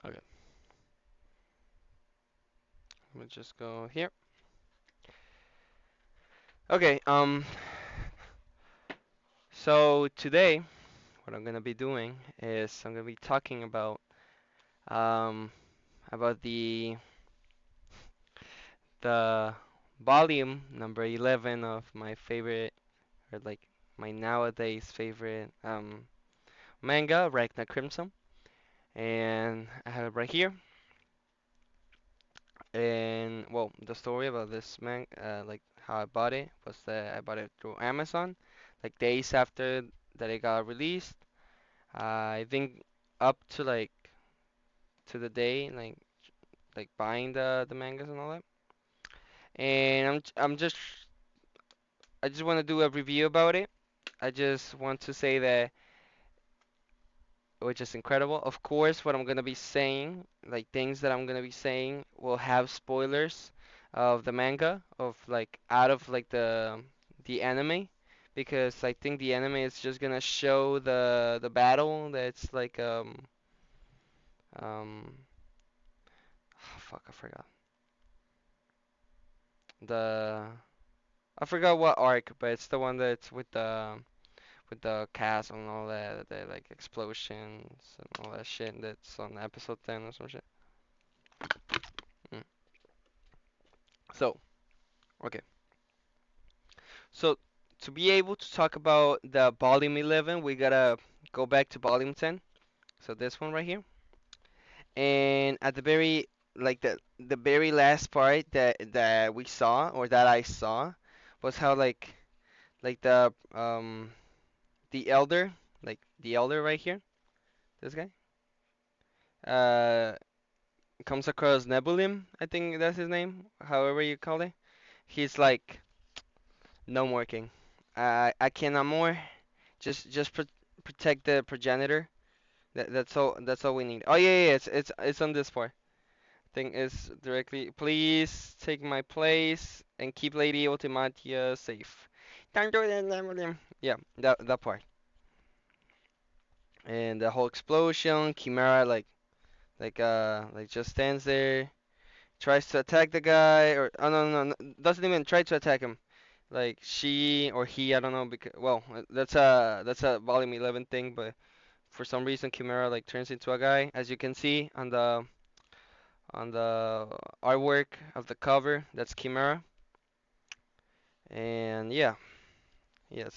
Okay, let me just go here. Okay, so today what I'm gonna be doing is I'm gonna be talking um about the volume number 11 of my favorite, or like my nowadays favorite manga, Ragna Crimson. And I have it right here. And well, the story about this like how I bought it was that I bought it through Amazon, like days after that it got released. I think up to to the day like buying the mangas and all that. And I just want to do a review about it. I just want to say that which is incredible. Of course, what I'm gonna be saying, like things that I'm gonna be saying, will have spoilers of the manga, of like out of like the anime, because I think the anime is just gonna show the battle that's like um fuck, the I forgot what arc, but it's the one that's with the castle and all that, the like explosions and all that shit that's on episode 10 or some shit. Mm. So, okay. So, to be able to talk about the volume 11, we gotta go back to volume 10. So this one right here. And at the very like the very last part that we saw or that I saw was how like the elder, like the elder right here, this guy, uh comes across Nebulim, I think that's his name, however you call it. He's like, no more king. I cannot more. Just protect the progenitor. That's all we need. Oh yeah, yeah, it's on this part. Thing is directly. Please take my place and keep Lady Ultimatia safe. Don't do that, Nebulim. Yeah, that part. And the whole explosion. Chimera like just stands there, tries to attack the guy, or oh no, doesn't even try to attack him. Like she or he, I don't know, because well, that's a volume 11 thing, but for some reason Chimera like turns into a guy, as you can see on the artwork of the cover. That's Chimera, and yeah, yeah.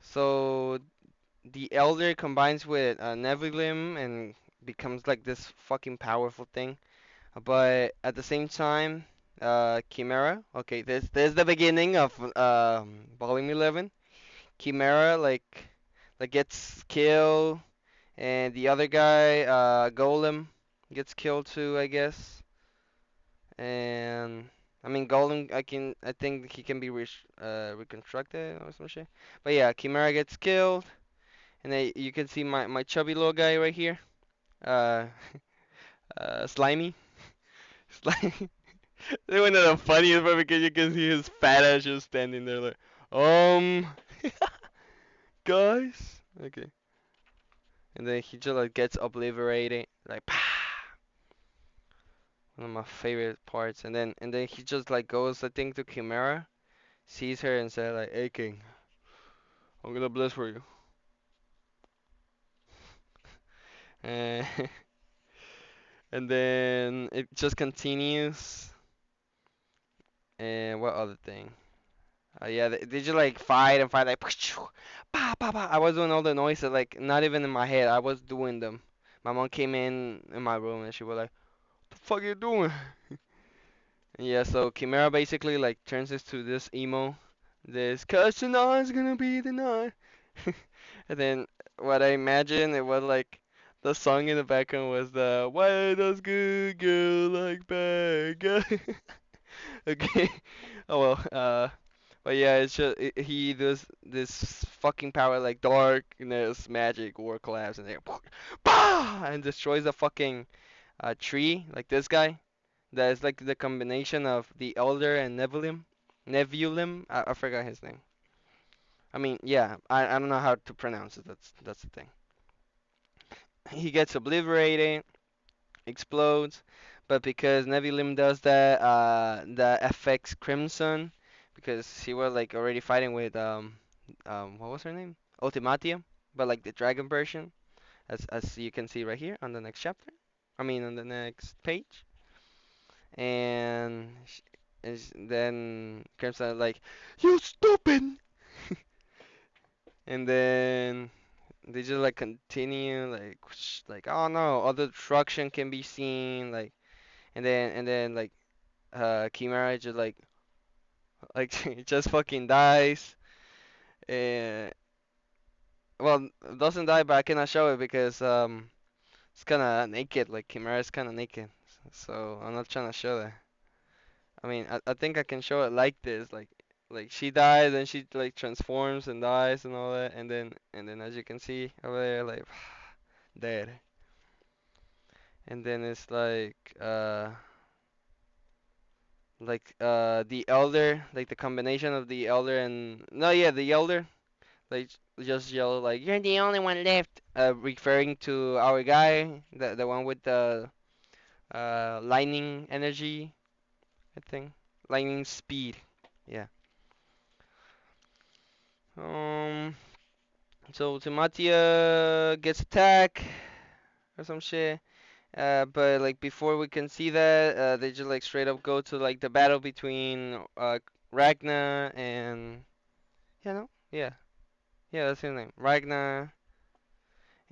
So the Elder combines with Nephilim and becomes like this fucking powerful thing. But at the same time, Chimera. Okay, this is the beginning of volume 11. Chimera like gets killed, and the other guy, Golem, gets killed too, I guess. And I mean Golem, I think he can be reconstructed or some shit. But yeah, Chimera gets killed, and then you can see my chubby little guy right here, uh, Slimy. Slimy. They're one of the funniest part because you can see his fat ass just standing there like, um, guys. Okay. And then he just like gets obliterated, like, pah! One of my favorite parts. And then he just like goes, I think, to Chimera, sees her and says like, "Hey King, I'm gonna bless for you." And and then it just continues. And what other thing? Yeah, they just like fight and fight like, bah, bah, bah. I was doing all the noises like not even in my head. I was doing them. My mom came in my room and she was like, "The fuck you doing?" Yeah, so Chimera basically like turns into this emo, this cause tonight's gonna be the night. And then what I imagine it was like the song in the background was the why does good girl like bad guy? Okay. Oh well, but yeah, it's just he does this fucking power like darkness, magic, war collapse, and then bah! And destroys the fucking tree like this guy. That is like the combination of the Elder and Nephilim. Nephilim, I forgot his name. I mean, yeah, I don't know how to pronounce it. That's the thing. he gets obliterated, explodes, but because Nebulum does that, that affects Crimson because he was like already fighting with what was her name? Ultimatium, but like the dragon version, as you can see right here on the next chapter. I mean on the next page, and then Crimson like, you stupid, and then they just like continue like like oh no, all the destruction can be seen like, and then like Chimera just like just fucking dies. And well, doesn't die, but I cannot show it because it's kind of naked. Like Chimera is kind of naked, so I'm not trying to show that. I mean, I think I can show it like this, like she dies and she like transforms and dies and all that, and then as you can see over there, like dead. And then it's like the elder, like the combination of the elder and no, yeah, the elder like just yell like you're the only one left, referring to our guy, the one with the lightning energy, I think, lightning speed. Yeah. Um. So Timatia gets attacked or some shit. But like before we can see that, they just like straight up go to like the battle between Ragna and yeah, no, yeah, yeah, that's his name, Ragna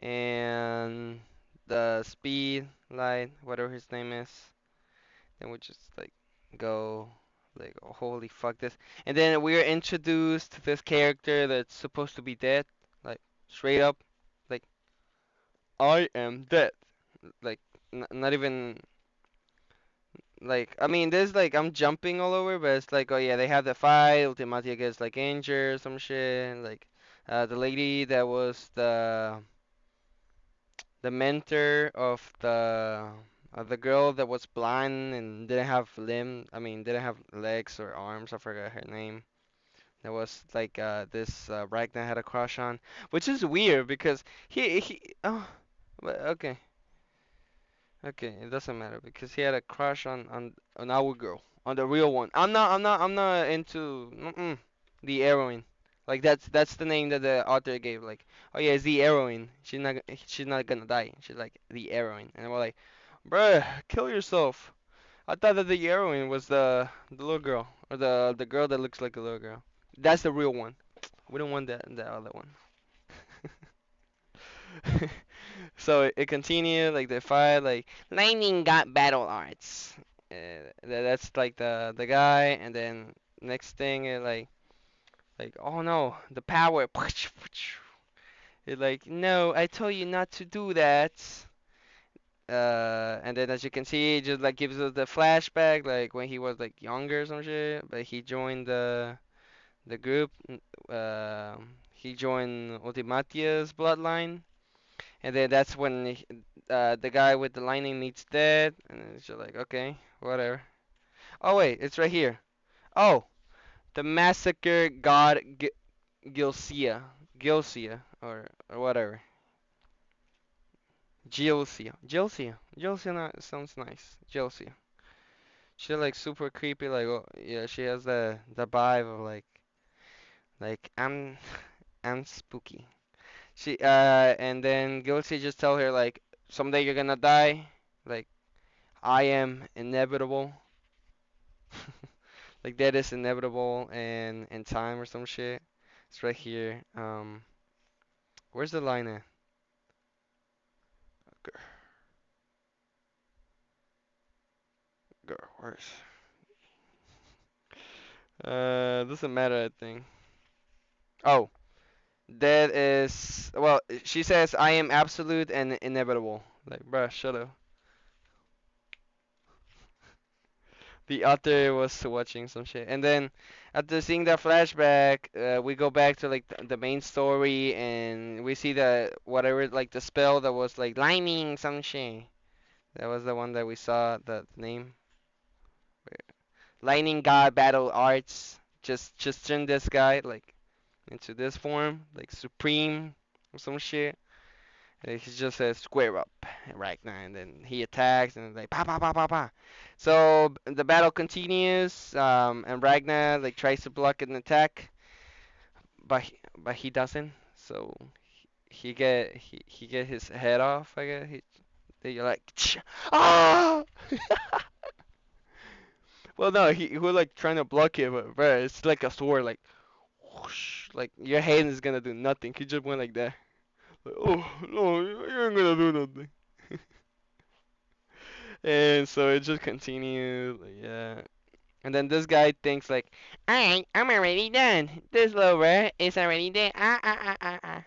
and the Speed Light, whatever his name is. Then we just like go like oh, holy fuck this, and then we're introduced to this character that's supposed to be dead, like straight up, like I am dead, like not even like I mean there's like I'm jumping all over, but it's like oh yeah they have the fight. Ultimatia gets like injured or some shit. Like the lady that was the mentor of the girl that was blind and didn't have I mean didn't have legs or arms. I forgot her name. That was like this Ragnar had a crush on, which is weird because he oh but okay. Okay, it doesn't matter because he had a crush on our girl, on the real one. I'm not into the heroine. Like that's the name that the author gave. Like, oh yeah, it's the heroine. She's not gonna die. She's like the heroine, and we're like, bruh, kill yourself. I thought that the heroine was the little girl or the girl that looks like a little girl. That's the real one. We don't want that other one. So it continued like they fight like lightning got battle arts. That's like the guy, and then next thing like oh no the power. It like no I told you not to do that. And then as you can see it just like gives us the flashback like when he was like younger or some shit, but he joined the group. He joined Ultimatia's bloodline. And then that's when the guy with the lightning meets dead, and it's just like, okay, whatever. Oh wait, it's right here. Oh, the massacre god Gilcia, Gilcia, or whatever. Gilcia sounds nice. Gilcia. She's like super creepy. Like, oh, yeah, she has the vibe of like I'm spooky. And then Gilcia just tell her like someday you're gonna die. Like I am inevitable. Like that is inevitable and in time or some shit. It's right here. Where's the line at? Girl, girl, where's? Doesn't matter, I think. Oh, that is well. She says I am absolute and inevitable. Like, bruh, shut up. The author was watching some shit, and then after seeing that flashback, we go back to like the main story, and we see the whatever like the spell that was like lightning some shit. That was the one that we saw. The name lightning god battle arts. Just turn this guy like into this form, like supreme or some shit. He just says square up right now, and then he attacks and like pa pa pa pa pa. So the battle continues, and Ragnar like tries to block an attack, but he doesn't. So he get his head off. I guess you're like ah. Well, no, he was like trying to block it, but bro, it's like a sword, like whoosh, like your hand is gonna do nothing. He just went like that. Like, oh no, you ain't gonna do nothing. And so it just continued, like, yeah. And then this guy thinks like, alright, I'm already done. This little rat is already dead. Ah ah ah ah ah.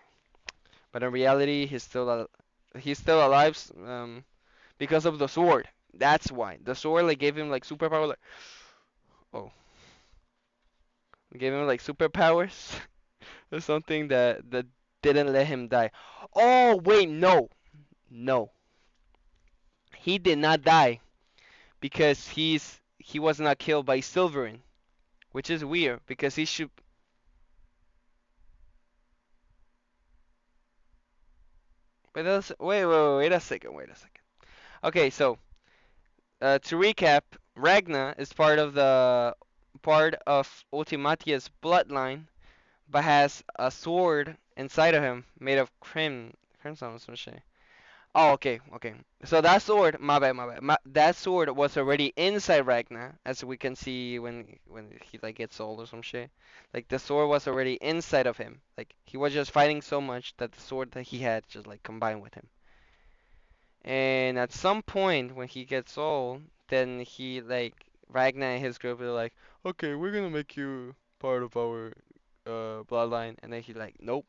But in reality, he's still alive, because of the sword. That's why the sword like gave him like superpower. Like, oh, gave him like superpowers or something that didn't let him die. Oh wait, no, no, he did not die because he was not killed by Silverin, which is weird because he should. Wait a second, wait a second. Okay, so to recap, Ragna is part of Ultimatia's bloodline, but has a sword inside of him made of crimson or some shit. Oh, okay, okay. So that sword, my bad, my bad. That sword was already inside Ragnar, as we can see when he like gets old or some shit. Like the sword was already inside of him. Like he was just fighting so much that the sword that he had just like combined with him. And at some point when he gets old, then he like Ragnar and his group are like, okay, we're gonna make you part of our bloodline, and then he like, nope.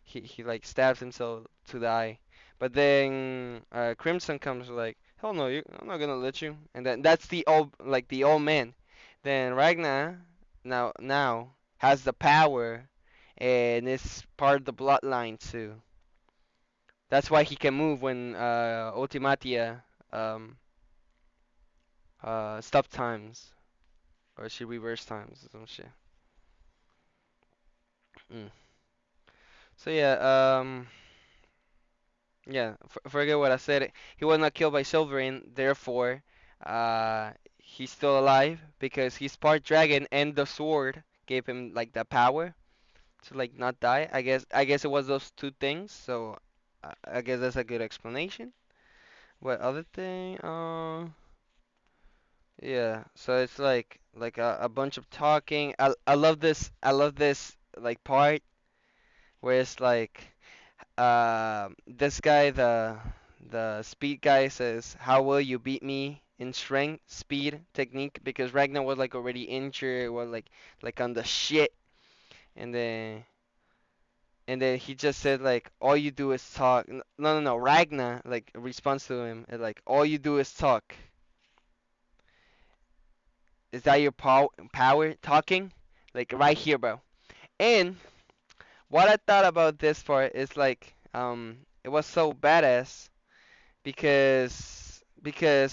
He like stabs himself to die. But then Crimson comes like, hell no, I'm not gonna let you. And then that's the old man. Then Ragnar now has the power and is part of the bloodline too. That's why he can move when Ultimatia um stop times or she reverse times or some shit. Mm. So yeah, forget what I said. He was not killed by Silverine, therefore, he's still alive because he's part dragon and the sword gave him like the power to like not die. I guess it was those two things. So I guess that's a good explanation. What other thing? Yeah. So it's like a bunch of talking. I love this. I love this like part where it's like this guy, the speed guy says, "How will you beat me in strength, speed, technique?" Because Ragnar was like already injured, was like on the shit, and then he just said like, "All you do is talk." No, no, no. Ragnar like responds to him like, "All you do is talk. Is that your power talking? Like right here, bro." And what I thought about this part is like, it was so badass because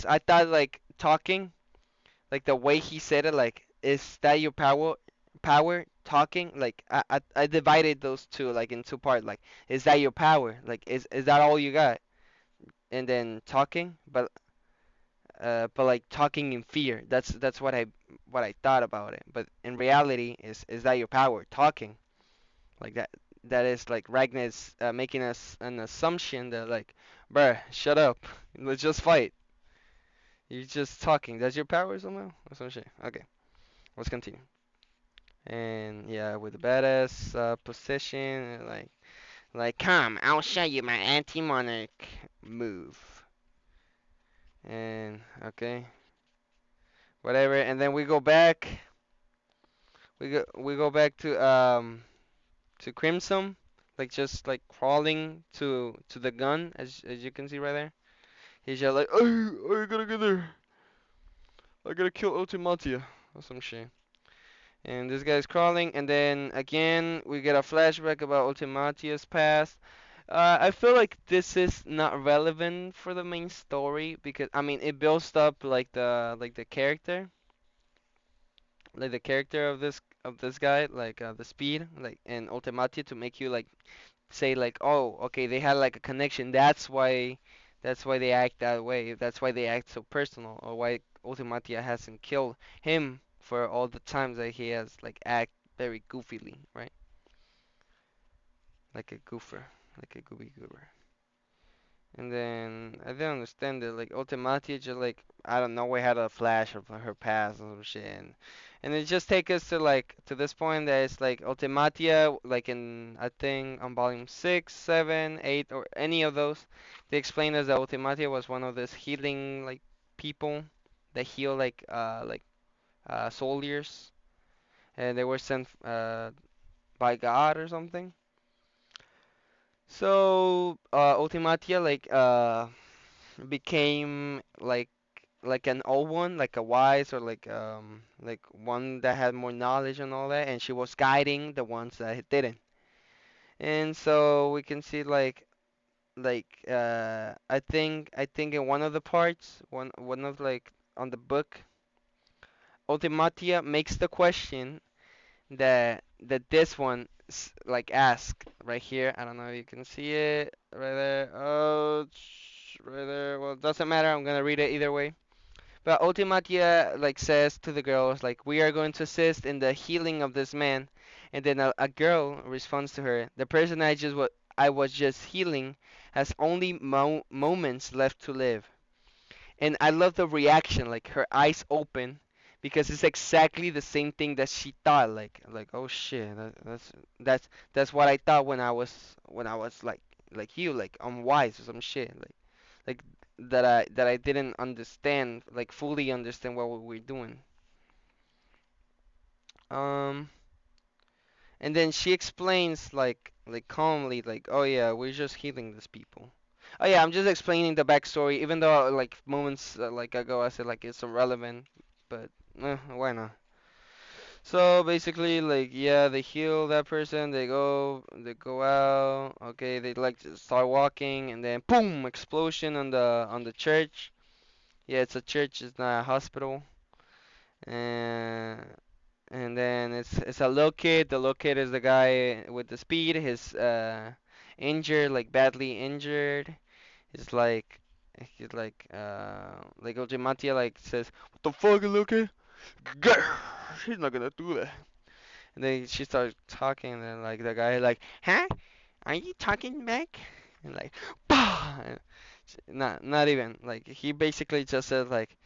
I thought like talking, like the way he said it, like is that your power talking? Like I divided those two like in two parts. Like is that your power? Like is that all you got? And then talking, but like talking in fear. That's what I thought about it. But in reality, is that your power talking? Like that is like Ragnar's making us an assumption that like, bruh, shut up, let's just fight. You're just talking. That's your power somehow? Or some shit. Okay, let's continue. And yeah, with the badass position, like, come, I'll show you my anti-monarch move. And okay, whatever. And then we go back. We go back to Crimson, like just like crawling to the gun, as you can see right there. He's just like, oh, I gotta get there. I gotta kill Ultimatia or some shit. And this guy's crawling, and then again we get a flashback about Ultimatia's past. I feel like this is not relevant for the main story because I mean it builds up like the character, of this guy, like the speed, like and Ultimatia to make you like say like, oh, okay, they had like a connection. That's why they act that way. That's why they act so personal, or why Ultimatia hasn't killed him for all the times that he has like act very goofily, right? Like a goofer, like a goofy goober. And then I didn't understand it. Like Ultimatia just like I don't know, we had a flash of her past or some shit, and it just take us to like to this point that it's like Ultimatia, like in I think on volume 6, 7, 8, or any of those, they explain us that Ultimatia was one of these healing like people that heal like soldiers, and they were sent by God or something. So Ultimatia became like an old one, like a wise or like one that had more knowledge and all that, and she was guiding the ones that didn't. And so we can see I think in one of the parts, one of like on the book, Ultimatia makes the question that this one like asked right here. I don't know if you can see it right there. Oh, right there. Well, it doesn't matter. I'm gonna read it either way. But Ultimatia like says to the girls like we are going to assist in the healing of this man, and then a girl responds to her, the person I was just healing has only moments left to live. And I love the reaction, like her eyes open, because it's exactly the same thing that she thought. Like oh shit, that's what I thought when I was like you, like unwise or some shit, like that I didn't understand, like fully understand what we were doing. Um, and then she explains like calmly, like oh yeah, we're just healing these people. Oh yeah, I'm just explaining the backstory, even though like moments like ago I said like it's irrelevant, but why not? So basically, like yeah, they heal that person, they go out, okay, they like just start walking, and then boom, explosion on the church. Yeah, it's a church, it's not a hospital. And and then it's a little kid. The little kid is the guy with the speed. He's injured, like badly injured. He's like Ultimatia like says, "What the fuck, little kid? Grr." She's not gonna do that. And then she starts talking, and then like the guy like, "Huh? Are you talking back?" And like, bah! And not even like he basically just said like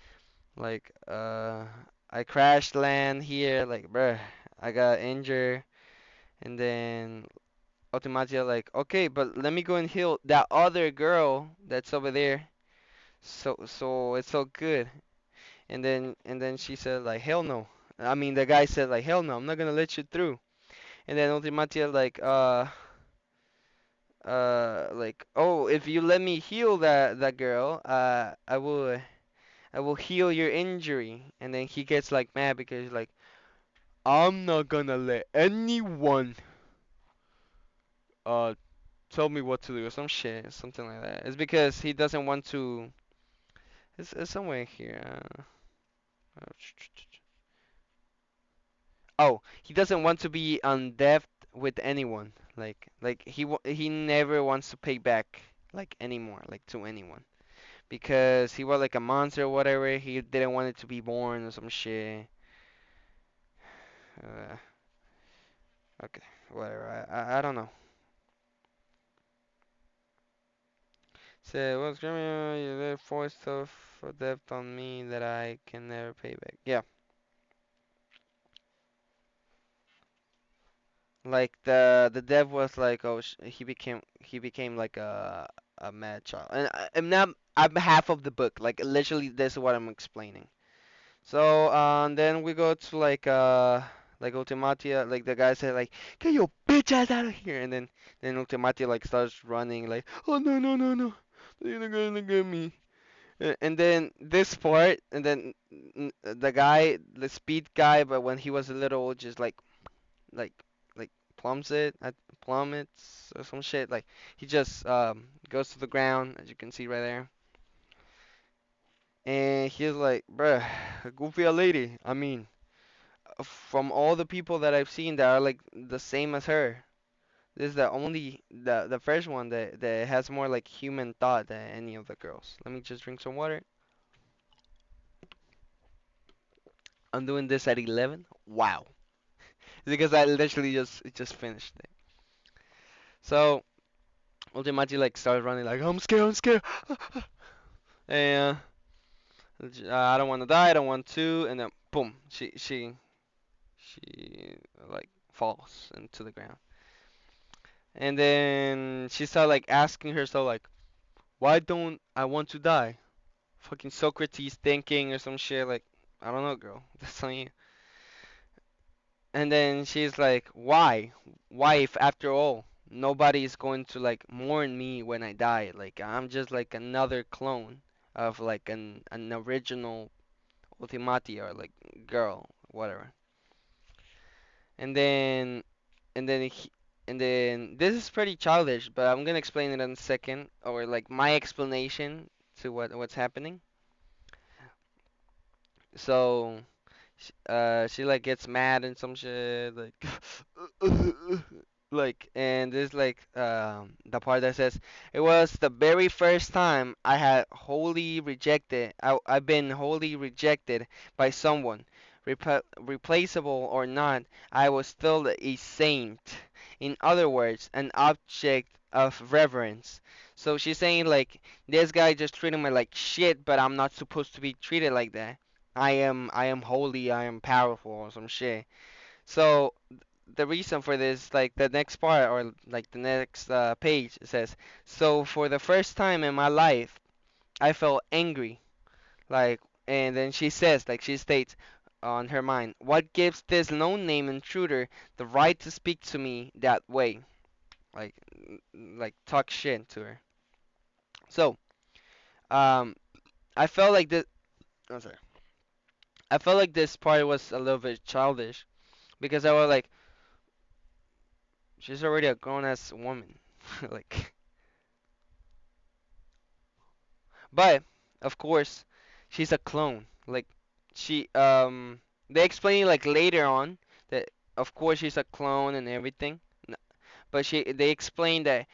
I crashed land here, like bruh, I got injured, and then Automatia like, okay, but let me go and heal that other girl that's over there. So it's so good. And then she said like, hell no. I mean the guy said like, hell no, I'm not gonna let you through. And then Ultimatia like, oh, if you let me heal that girl, I will heal your injury. And then he gets like mad because he's like, I'm not gonna let anyone uh tell me what to do or some shit, something like that. It's because he doesn't want to. It's somewhere here. Oh, he doesn't want to be on debt with anyone. Like he never wants to pay back like anymore, like to anyone, because he was like a monster or whatever. He didn't want it to be born or some shit. Uh, okay, whatever. I don't know. Say, what's criminal? You did force stuff for debt on me that I can never pay back. Yeah, like the debt was like, oh, he became like a mad child, and I'm not. I'm half of the book. Like literally, this is what I'm explaining. So then we go to like Ultimatia, like the guy said like, get your bitch ass out of here, and then Ultimatia like starts running like, oh no no no no, they're gonna get me. And then this part, and then the guy, the speed guy, but when he was a little, just like like plummets or some shit. Like he just goes to the ground, as you can see right there. And he's like, bruh, goofy a lady. I mean, from all the people that I've seen that are like the same as her, This is the only the first one that has more like human thought than any of the girls. Let me just drink some water. I'm doing this at 11. Wow. Because I literally just finished it. So Ultimati like started running like I'm scared, I'm scared. And I don't want to die, I don't want to, and then boom, she like falls into the ground. And then she started like asking herself like, why don't I want to die? Fucking Socrates thinking or some shit like, I don't know, girl. That's on you. And then she's like, why? Why if after all nobody's going to like mourn me when I die? Like I'm just like another clone of like an original Ultimati or like girl, whatever. And then and then he, and then this is pretty childish, but I'm gonna explain it in a second, or like my explanation to what's happening. So she like gets mad and some shit like like, and there's like the part that says it was the very first time I had wholly rejected I've been wholly rejected by someone, replaceable or not. I was still a saint, in other words an object of reverence. So she's saying like this guy just treated me like shit, but I'm not supposed to be treated like that. I am holy, I am powerful or some shit. So the reason for this, like the next part or like the next page, it says, so for the first time in my life, I felt angry. Like, and then she says, like she states on her mind, what gives this lone name intruder the right to speak to me that way? Like, like talk shit to her. So, um, I felt like this. I'm sorry. I felt like this part was a little bit childish because I was like, she's already a grown ass woman. Like, but of course, she's a clone. Like, they explain like later on that of course she's a clone and everything. But they explain that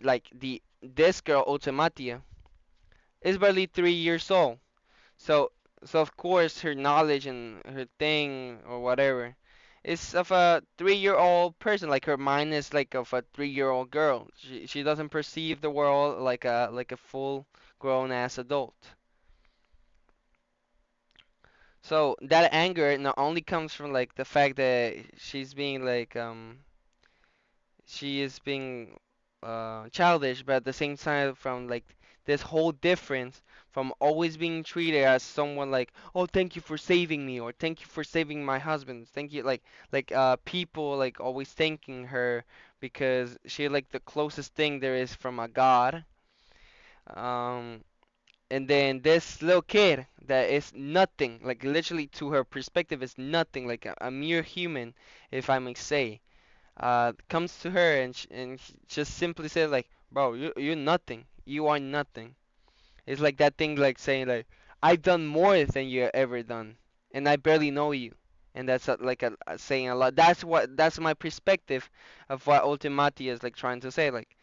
like this girl Ultimatia is barely 3 years old. So so of course her knowledge and her thing or whatever is of a 3-year-old person. Like her mind is like of a 3-year-old girl. She doesn't perceive the world like a full grown ass adult. So that anger not only comes from like the fact that she's being like she is being childish, but at the same time from like this whole difference from always being treated as someone like, oh, thank you for saving me, or thank you for saving my husband, thank you, like people like always thanking her because she like the closest thing there is from a god. Um, and then this little kid that is nothing, like literally to her perspective is nothing, like a mere human, if I may say, comes to her and just simply says like, bro, you're nothing. You are nothing. It's like that thing like saying like, I've done more than you ever done, and I barely know you. And that's like a saying a lot. That's my perspective of what Ultimati is like trying to say. Like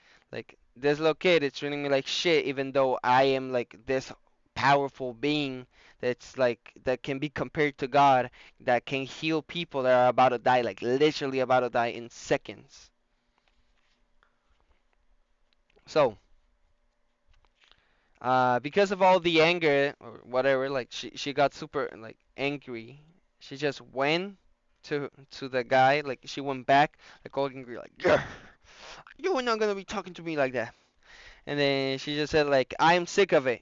this little kid is treating me like shit, even though I am like this powerful being that's like that can be compared to God, that can heal people that are about to die, like literally about to die in seconds. So, because of all the anger or whatever, like she got super like angry. She just went to the guy, like she went back, like all angry, like, "Grr, you are not gonna be talking to me like that." And then she just said like, "I'm sick of it.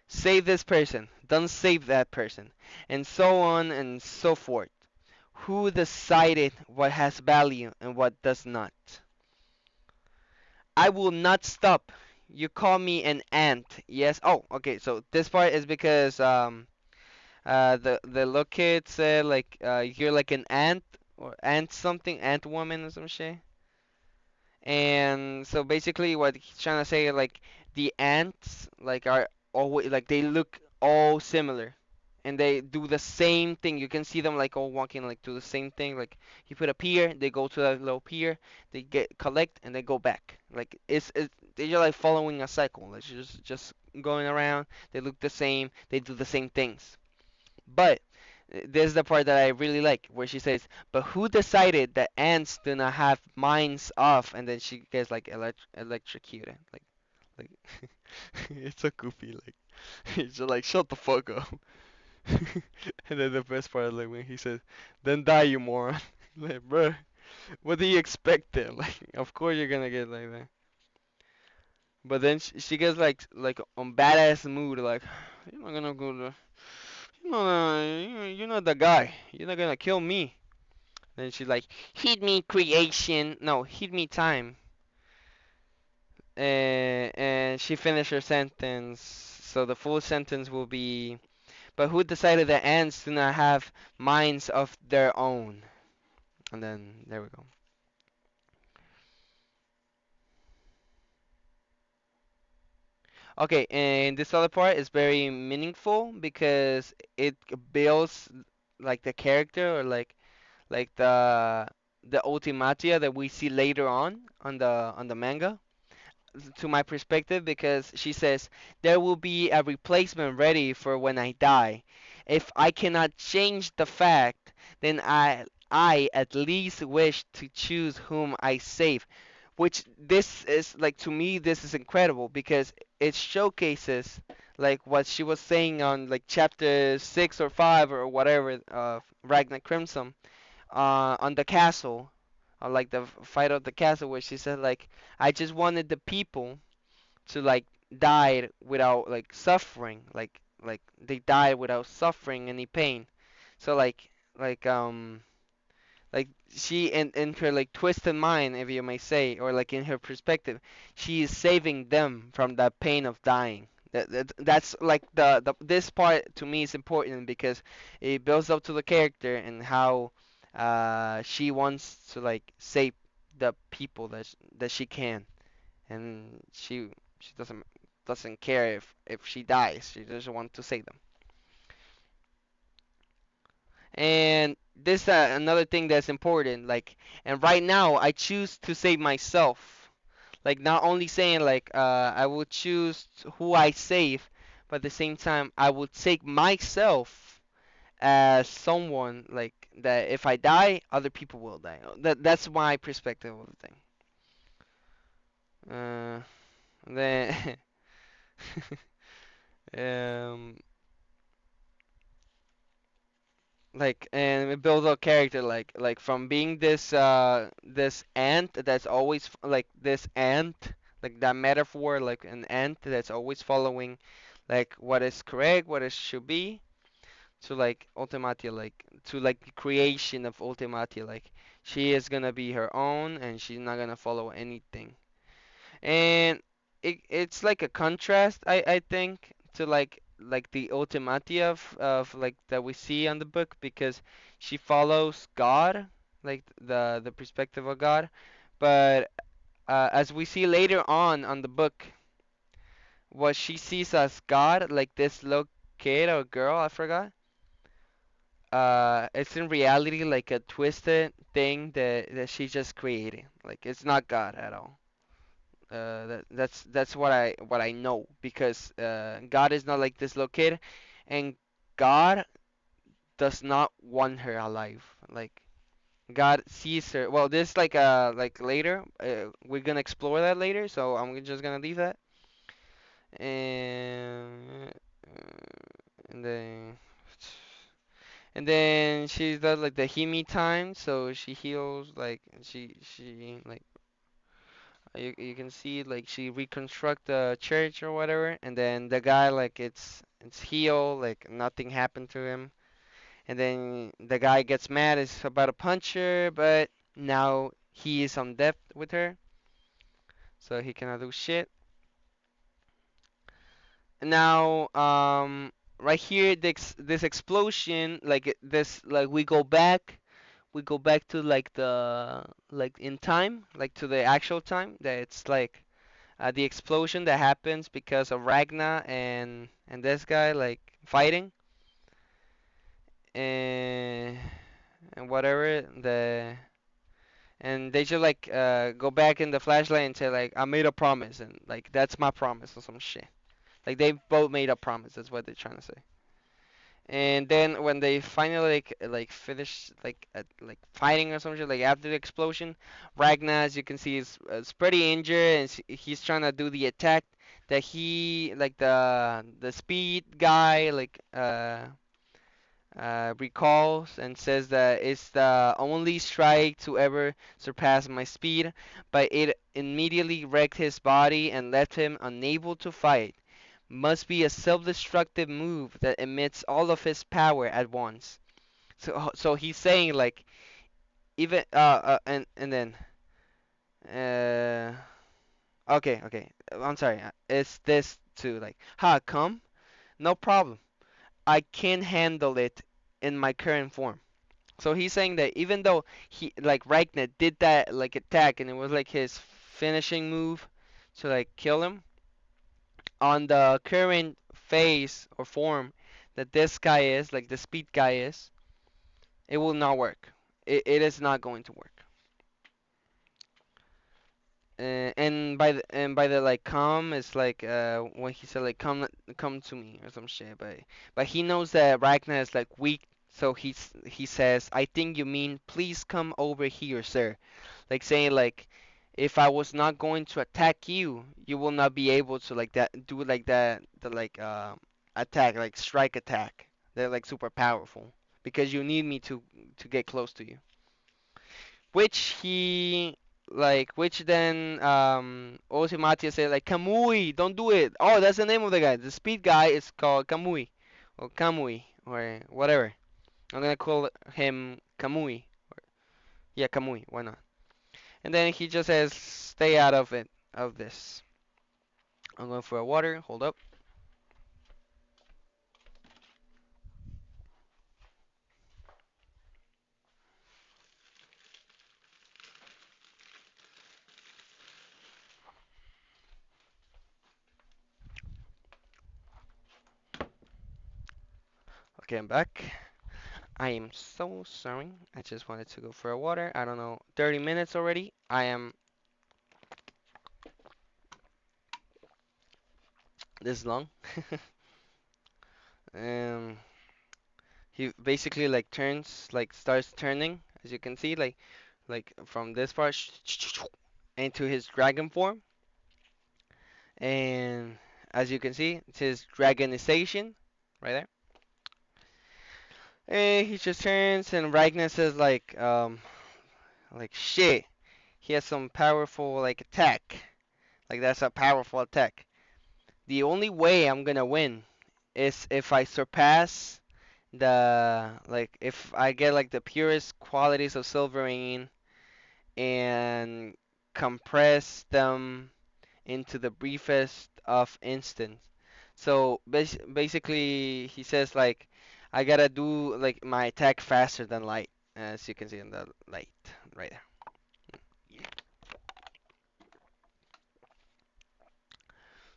Save this person. Don't save that person," and so on and so forth. Who decided what has value and what does not? I will not stop. You call me an ant. Yes. Oh, okay. So this part is because the little kid said like you're like an ant or ant something, ant woman or some shit. And so basically what he's trying to say like the ants like are always like they look all similar and they do the same thing. You can see them like all walking like do the same thing. Like you put a pier, they go to that little pier, they get collect and they go back. Like it's they're like following a cycle. Like just going around. They look the same. They do the same things. But this is the part that I really like, where she says, "But who decided that ants do not have minds of?" And then she gets like electrocuted. Like it's so goofy. Like it's just like shut the fuck up. And then the best part, like when he says, "Then die, you moron." Like, bro, what do you expect then? Like, of course you're gonna get like that. But then she gets like on badass mood, like, "You're not gonna go to, you're not the guy. You're not gonna kill me." Then she's like, "Heed me creation, no, heed me time." And she finished her sentence. So the full sentence will be, "But who decided that ants do not have minds of their own?" And then there we go. Okay, and this other part is very meaningful because it builds like the character, or like the ultimatia that we see later on the manga, to my perspective, because she says there will be a replacement ready for when I die. If I cannot change the fact, then I at least wish to choose whom I save. Which this is like, to me this is incredible because it showcases like what she was saying on like chapter 6 or 5 or whatever of Ragna Crimson, on the castle, like the fight of the castle, where she said like, I just wanted the people to like die without like suffering, like they die without suffering any pain. So like she in her like twisted mind, if you may say, or like in her perspective, she is saving them from the pain of dying. That's like the this part to me is important because it builds up to the character and how she wants to like save the people that she can, and she doesn't care if she dies. She just wants to save them. And this another thing that's important, like, and right now I choose to save myself. Like not only saying like I will choose who I save, but at the same time I will take myself as someone like that. If I die, other people will die. That's my perspective of the thing. Then um like, and it builds a character like from being this ant that's always like this ant, like that metaphor, like an ant that's always following like what is correct, what it should be, to like ultimatia, like to like the creation of ultimatia, like she is gonna be her own and she's not gonna follow anything. And it's like a contrast, I think, to like the ultimatia of like that we see on the book, because she follows God, like the perspective of God, but as we see later on the book, what she sees as God, like this little kid or girl, I forgot, it's in reality like a twisted thing that she just created. Like it's not God at all. That's what I know, because God is not like this little kid, and God does not want her alive. Like God sees her. Well, this like later. We're gonna explore that later, so I'm just gonna leave that. And and then she does like the Himi time, so she heals like she like you can see like she reconstruct the church or whatever, and then the guy like it's healed, like nothing happened to him, and then the guy gets mad, is about to punch her, but now he is on death with her, so he cannot do shit. Now right here this explosion, like this, like we go back to like the like in time, like to the actual time that it's like the explosion that happens because of Ragna and this guy like fighting. and whatever and they just like go back in the flashlight and say like I made a promise and like that's my promise or some shit. Like they both made a promise. That's what they're trying to say. And then when they finally like finish like fighting or something like after the explosion, Ragna as you can see is pretty injured and he's trying to do the attack that he like the speed guy recalls and says that it's the only strike to ever surpass my speed, but it immediately wrecked his body and left him unable to fight. Must be a self-destructive move that emits all of his power at once. So he's saying like even and then uh okay, I'm sorry, it's this too like ha come no problem, I can handle it in my current form. So he's saying that even though he like Ragnar did that like attack and it was like his finishing move to like kill him, on the current phase or form that this guy is, like the speed guy is, it will not work. It is not going to work. And by the like come it's like when he said like come to me or some shit, but he knows that Ragnar is like weak, so he says I think you mean please come over here, sir. Like saying like if I was not going to attack you, you will not be able to like that do like that the like attack like strike attack. They're like super powerful because you need me to get close to you. Which he which then Osimatia said like Kamui, don't do it. Oh, that's the name of the guy. The speed guy is called Kamui or Kamui or whatever. I'm gonna call him Kamui. Yeah, Kamui. Why not? And then he just says, "Stay out of it, of this." I'm going for a water. Hold up. Okay, I'm back. I am so sorry. I just wanted to go for a water. I don't know, 30 minutes already. I am this long. um, he basically like turns, like starts turning, as you can see, like from this part into his dragon form, and as you can see, it's his dragonization right there. And he just turns, and Ragnar says like shit. He has some powerful like attack. Like that's a powerful attack. The only way I'm gonna win is if I surpass the like if I get like the purest qualities of Silverine and compress them into the briefest of instants. So basically, he says like I gotta do like my attack faster than light, as you can see in the light right there.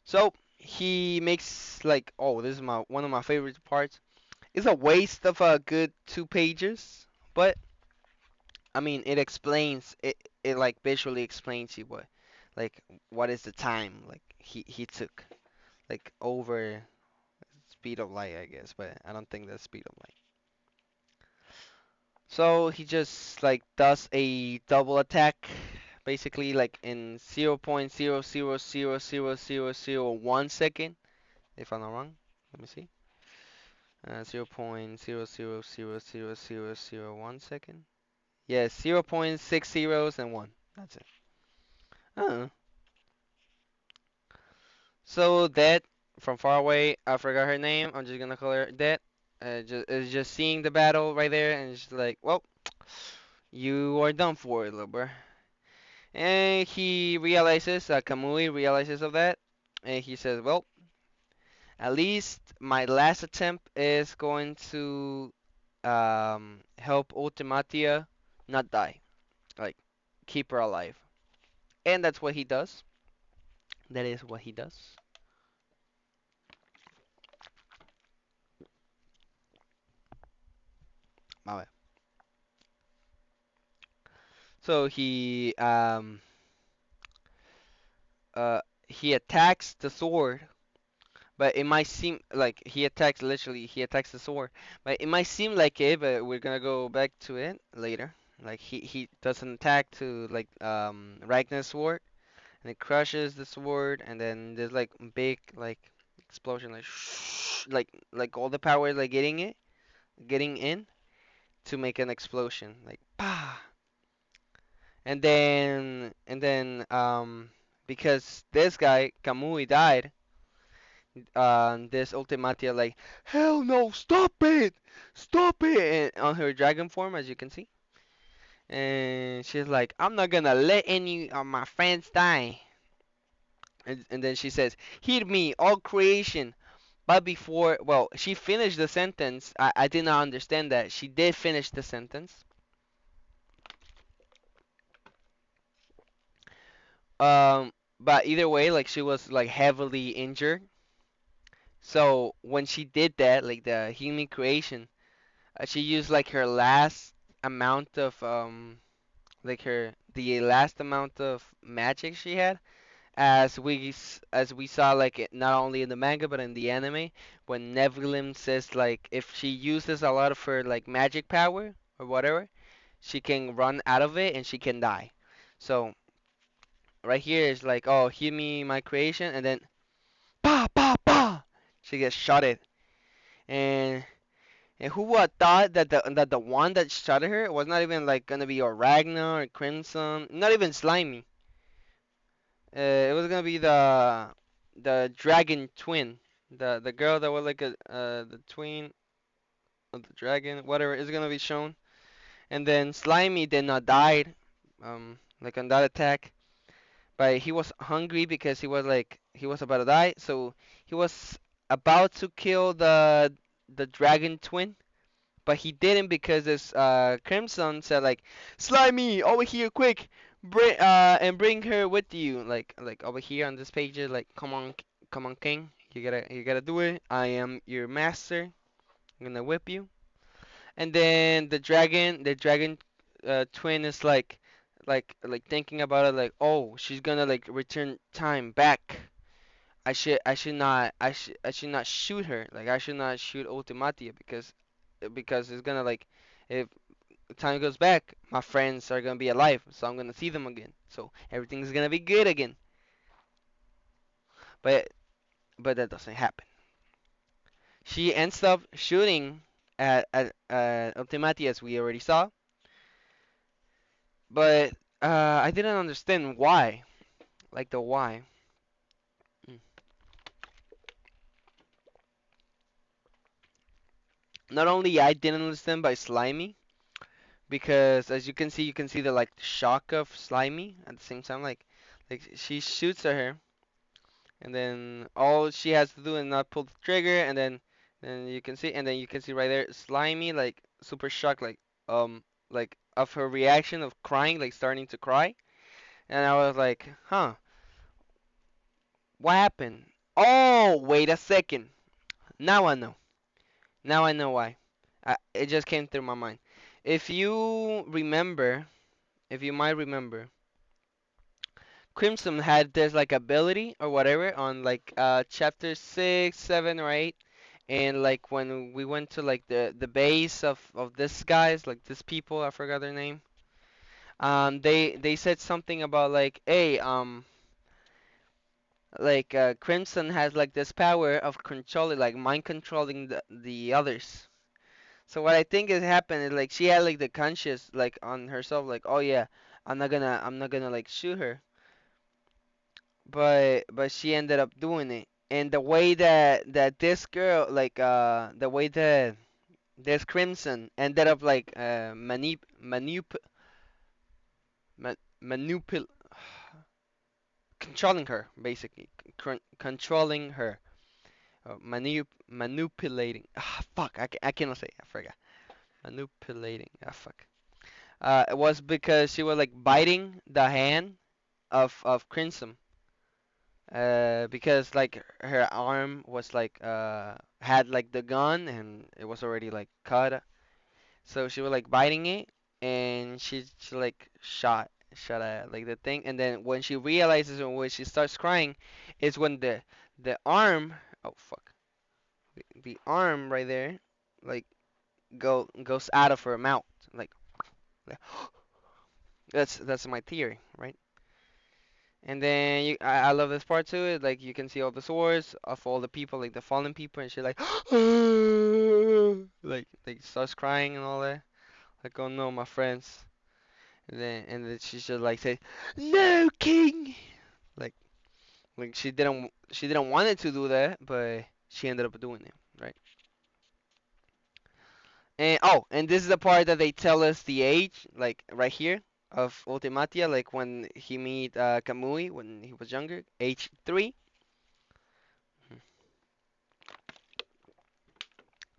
So he makes like oh this is my one of my favorite parts. It's a waste of a good 2 pages, but I mean it explains it like visually explains you what is the time like he took like over speed of light, I guess, but I don't think that's speed of light. So he just like does a double attack, basically like in 0.000000001 second, if I'm not wrong. Let me see. 0.0000001 second. Yes, 0.6 zeros and one. That's it. Uh, so that from far away, I forgot her name. I'm just gonna call her that. Just seeing the battle right there, and it's like, well, you are done for, little bro. And he realizes, Kamui realizes of that, and he says, well, at least my last attempt is going to help Ultimatia not die, like keep her alive. And that's what he does. That is what he does. My bad. So uh he attacks the sword, but it might seem like he attacks the sword, but it might seem like it, but we're gonna go back to it later. Like he does an attack to like Ragna's sword, and it crushes the sword, and then there's like big like explosion, like like all the power is like getting in to make an explosion, like pa. And then because this guy Kamui died, this Ultimatia like, hell no, stop it, and on her dragon form, as you can see, and she's like, I'm not gonna let any of my friends die, and then she says, hear me, all creation. But before, well, she finished the sentence. I did not understand that. She did finish the sentence. Um, but either way, like she was like heavily injured. So when she did that, like the human creation, she used like her last amount of like her the last amount of magic she had, as we saw like not only in the manga but in the anime, when Nephilim says like if she uses a lot of her like magic power or whatever, she can run out of it and she can die. So right here is like, oh, heal me my creation, and then pa pa pa, she gets shotted. And who would have thought that the one that shot her was not even like gonna be or Ragnar or Crimson, not even Slimy. It was gonna be the dragon twin, the girl that was like a the twin of the dragon, whatever is gonna be shown. And then Slimy did not died, like on that attack, but he was hungry because he was about to die, so he was about to kill the dragon twin. But he didn't because this Crimson said like, Slimy, over here, quick, bring her with you. Like over here on this page, like, come on, King, you gotta do it. I am your master. I'm gonna whip you. And then the dragon twin is like thinking about it, like, oh, she's gonna like return time back. I should not shoot her. Like I should not shoot Ultimatia because it's gonna like if time goes back, my friends are gonna be alive, so I'm gonna see them again. So everything's gonna be good again. But that doesn't happen. She ends up shooting at Ultimati, as we already saw. But I didn't understand why. Like the why. Mm. Not only I didn't understand by Slimy, because as you can see the like shock of Slimy at the same time. Like she shoots at her, and then all she has to do is not pull the trigger, and then you can see right there Slimy like super shocked, like of her reaction of crying, like starting to cry. And I was like, huh, what happened? Oh, wait a second, now I know. Now I know why. It just came through my mind. If you remember, if you might remember, Crimson had this like ability or whatever on like chapter 6, 7 or 8, and like when we went to like the base of this guys, like these people, I forgot their name. They said something about like, hey, like Crimson has like this power of controlling, like mind controlling the others. So what I think has happened is like she had like the conscious like on herself, like, oh yeah, I'm not gonna like shoot her, but she ended up doing it. And the way that this girl, like the way that this Crimson ended up like ma- manipul controlling her, basically controlling her, manipulating. Ah, fuck, I cannot say. I forgot. Manipulating. Ah, fuck. It was because she was like biting the hand of Crimson. Because like her arm was like had like the gun and it was already like cut. So she was like biting it, and she like shot at like the thing, and then when she realizes and when she starts crying, is when the arm, oh fuck, the arm right there, like goes out of her mouth, like, like that's my theory, right? And then I love this part too. Is like you can see all the swords of all the people, like the fallen people, and she like like starts crying and all that. Like, oh no, my friends. And then she just like say, "No, King." Like like she didn't want it to do that, but she ended up doing it, right? And oh, and this is the part that they tell us the age, like right here, of Ultimatia, like when he meet Kamui when he was younger, age 3.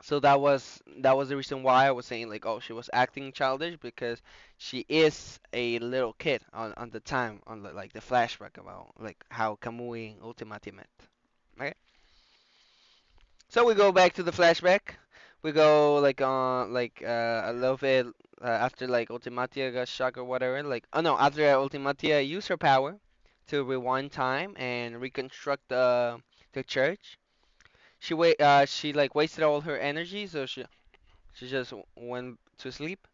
So that was the reason why I was saying like, oh, she was acting childish because she is a little kid on the time on like the flashback about like how Kamui and Ultimati met. Okay, so we go back to the flashback. We go like on like a little bit after like Ultimatia got shocked or whatever. Like oh no, after Ultimatia used her power to rewind time and reconstruct the church. She like wasted all her energy, so she just went to sleep.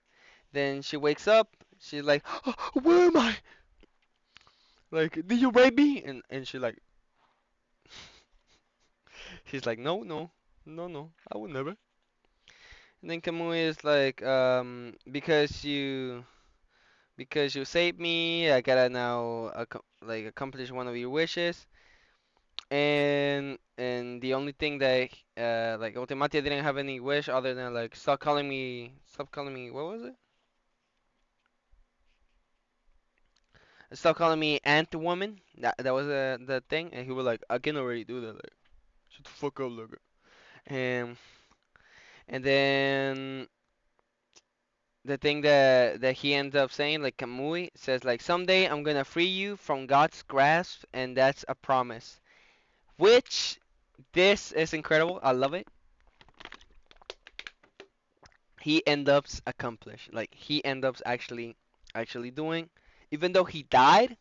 Then she wakes up. She's like, "Oh, where am I? Like, did you rape me?" And she's like, "No, no, no, no, I would never." And then Kamui is like, because you saved me, I gotta now like accomplish one of your wishes." And the only thing that like Ultimatia didn't have any wish other than like stop calling me, what was it? Stop calling me Ant Woman. That was the thing, and he was like, I can already do that. Like, shut the fuck up, look. And and then the thing that he ends up saying, like Kamui says, like someday I'm gonna free you from God's grasp, and that's a promise. Which this is incredible. I love it. He ends up accomplished. Like he ends up actually doing, even though he died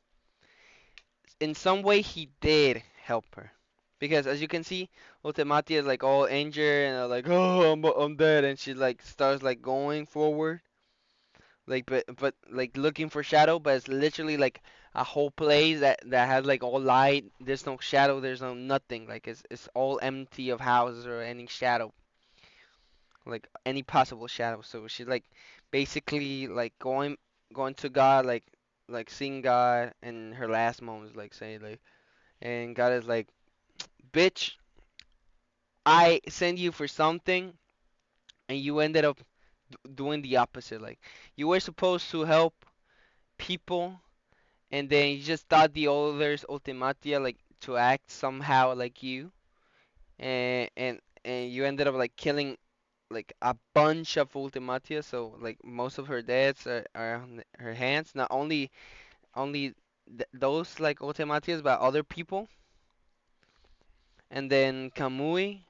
in some way he did help her. Because as you can see, Ultimati is like all injured and like, oh, I'm dead, and she like starts like going forward, like but like looking for shadow, but it's literally like a whole place that has like all light. There's no shadow. There's no nothing. Like it's all empty of houses or any shadow, like any possible shadow. So she's like basically like going to God, like seeing God in her last moments, like saying like, and God is like, bitch, I sent you for something and you ended up doing the opposite. Like you were supposed to help people and then you just thought the others ultimatia like to act somehow like you and you ended up like killing like a bunch of ultimatia, so like most of her deaths are on her hands, not only those like ultimatias but other people. And then Kamui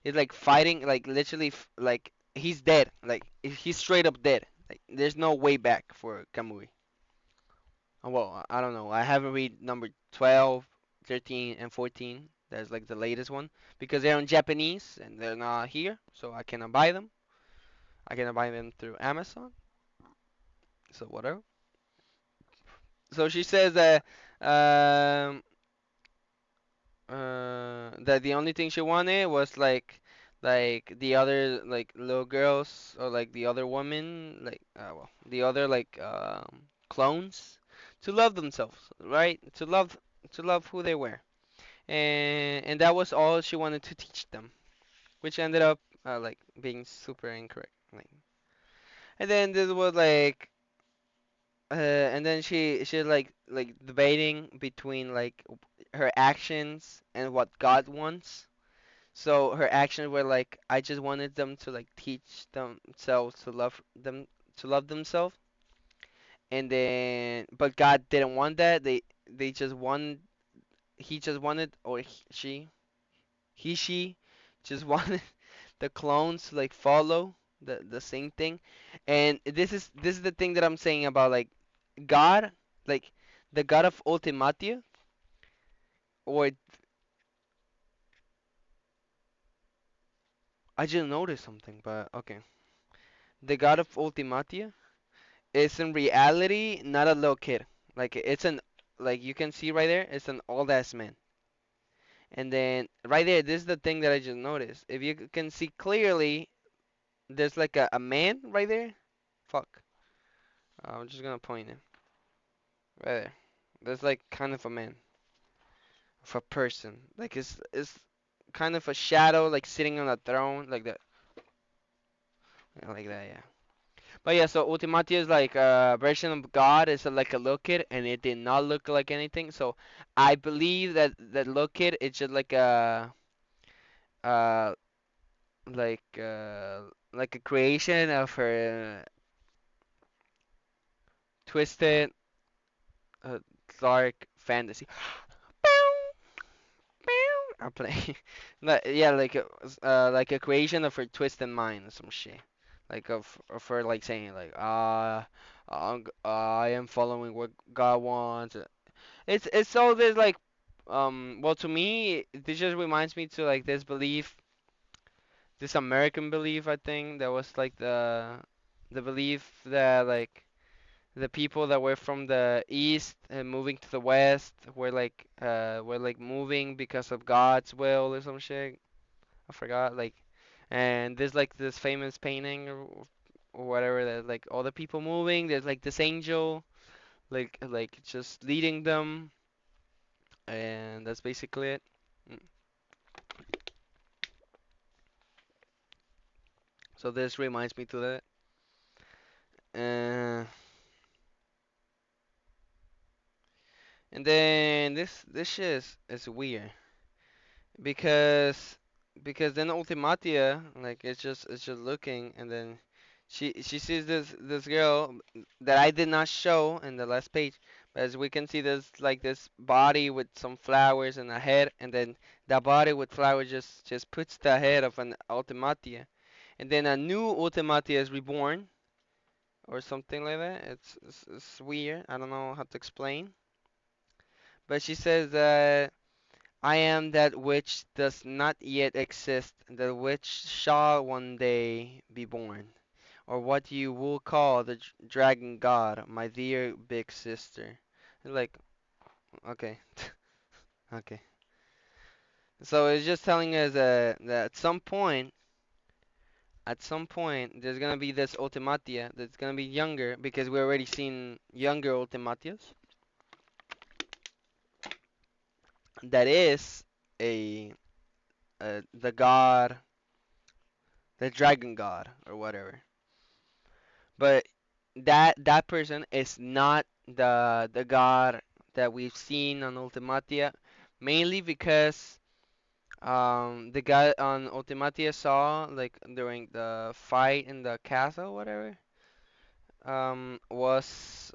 is like fighting, like literally, like he's dead. Like he's straight up dead. Like there's no way back for Kamui. Well, I don't know. I haven't read number 12, 13, and 14. That's like the latest one because they're in Japanese and they're not here, so I cannot buy them. I cannot buy them through Amazon. So whatever. So she says that the only thing she wanted was like the other like little girls or like the other women like well the other like clones to love themselves, right, to love who they were, and that was all she wanted to teach them, which ended up like being super incorrect, like. And then this was like and then she like debating between like her actions and what God wants. So her actions were like, I just wanted them to like teach themselves to love themselves, and then but God didn't want that. They just want he just wanted or she just wanted the clones to like follow. the same thing. And this is the thing that I'm saying about like God, like the God of Ultimatia, or I just noticed something, but okay. The God of Ultimatia is in reality not a little kid. Like it's an like you can see right there, it's an old ass man. And then right there, this is the thing that I just noticed. If you can see clearly, there's like a man right there. Fuck. I'm just gonna point it right there. There's like kind of a man, of a person. Like it's kind of a shadow, like sitting on a throne, like that, like that. Yeah. But yeah, so Ultimati is like a version of God. It's like a little kid, and it did not look like anything. So I believe that that little kid is just uh like uh like a creation of her twisted uh, dark fantasy. I'm playing. Yeah, like a creation of her twisted mind or some shit. Like of her like saying like I am following what God wants. It's all this like well to me this just reminds me to like this belief, this American belief I think that was like the belief that like the people that were from the east and moving to the west were like moving because of God's will or some shit. I forgot like, and there's like this famous painting or whatever that like all the people moving. There's like this angel like just leading them, and that's basically it. Mm. So this reminds me to that. Uh, and then this shit is weird because then Ultimatia like it's just looking, and then she sees this girl that I did not show in the last page, but as we can see there's like this body with some flowers and a head, and then that body with flowers just puts the head of an Ultimatia, and then a new Ultimatia is reborn or something like that. It's weird. I don't know how to explain, but she says that I am that which does not yet exist, that which shall one day be born, or what you will call the dragon god, my dear big sister. Like, okay, okay. So it's just telling us that at some point, there's gonna be this Ultimatia that's gonna be younger because we already seen younger Ultimatias. That is a the god, the dragon god or whatever. But that person is not the god that we've seen on Ultimatia, mainly because the guy on Ultimatia saw like during the fight in the castle, whatever, was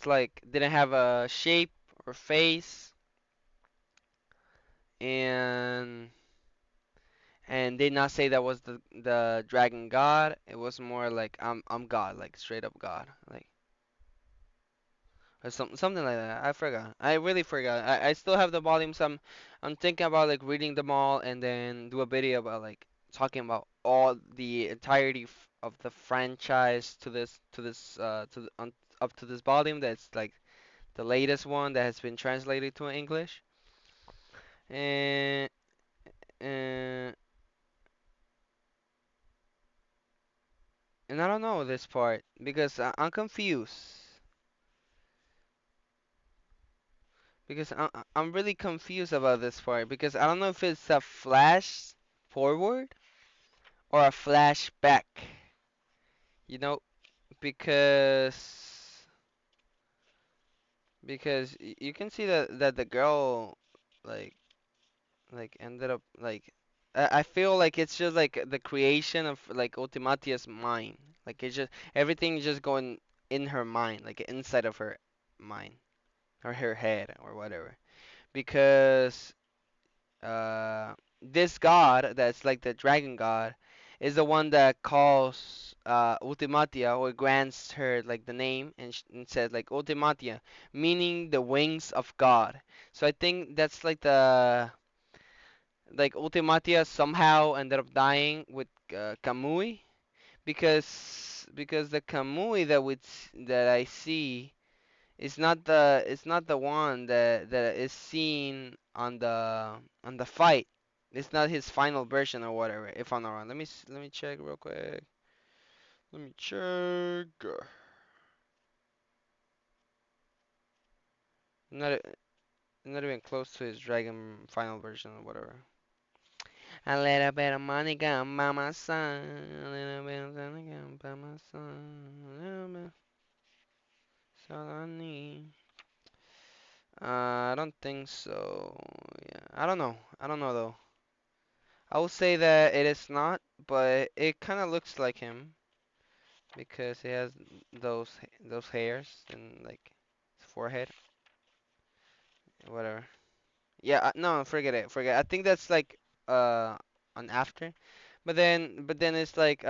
like didn't have a shape or face, and did not say that was the dragon god. It was more like I'm God, like straight up God, like or something like that. I forgot. I really forgot. I still have the volumes. I'm thinking about like reading them all and then do a video about like talking about all the entirety of the franchise up to this volume that's like the latest one that has been translated to English. And and and I don't know this part because I'm confused. Because I'm really confused about this part because I don't know if it's a flash forward or a flashback, you know, because you can see that the girl like ended up like I feel like it's just like the creation of like Ultimatia's mind. Like it's just everything just going in her mind, like inside of her mind or her head or whatever. Because this god that's like the dragon god is the one that calls Ultimatia or grants her like the name and says like Ultimatia, meaning the wings of God. So I think that's like the like Ultimatia somehow ended up dying with Kamui because the Kamui that I see it's not the one that is seen on the fight. It's not his final version or whatever. If I'm not wrong, let me check real quick. Let me check. Not e- not even close to his dragon final version or whatever. A little bit of money gone by my son. A little bit of money gone by my son. A little bit, that's all I need. I don't think so. Yeah, I don't know. I don't know though. I will say that it is not, but it kind of looks like him because he has those hairs and like his forehead, whatever. Yeah, no, forget it, forget. I think that's like uh an after, but then it's like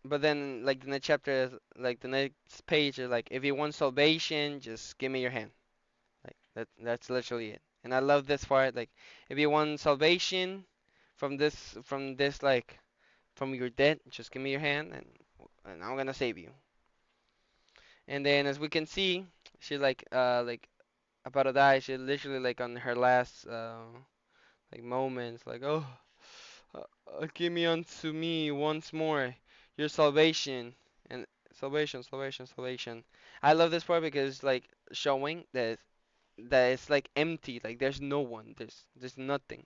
but then like the next chapter is like the next page is like if you want salvation, just give me your hand. Like that's literally it. And I love this part. Like if you want salvation from this like from your debt, just give me your hand and I'm gonna save you. And then as we can see, she's like about to die. She's literally like on her last like moments, like uh, give me unto me once more your salvation and salvation, salvation, salvation. I love this part because like showing that it's like empty, like there's no one, there's nothing.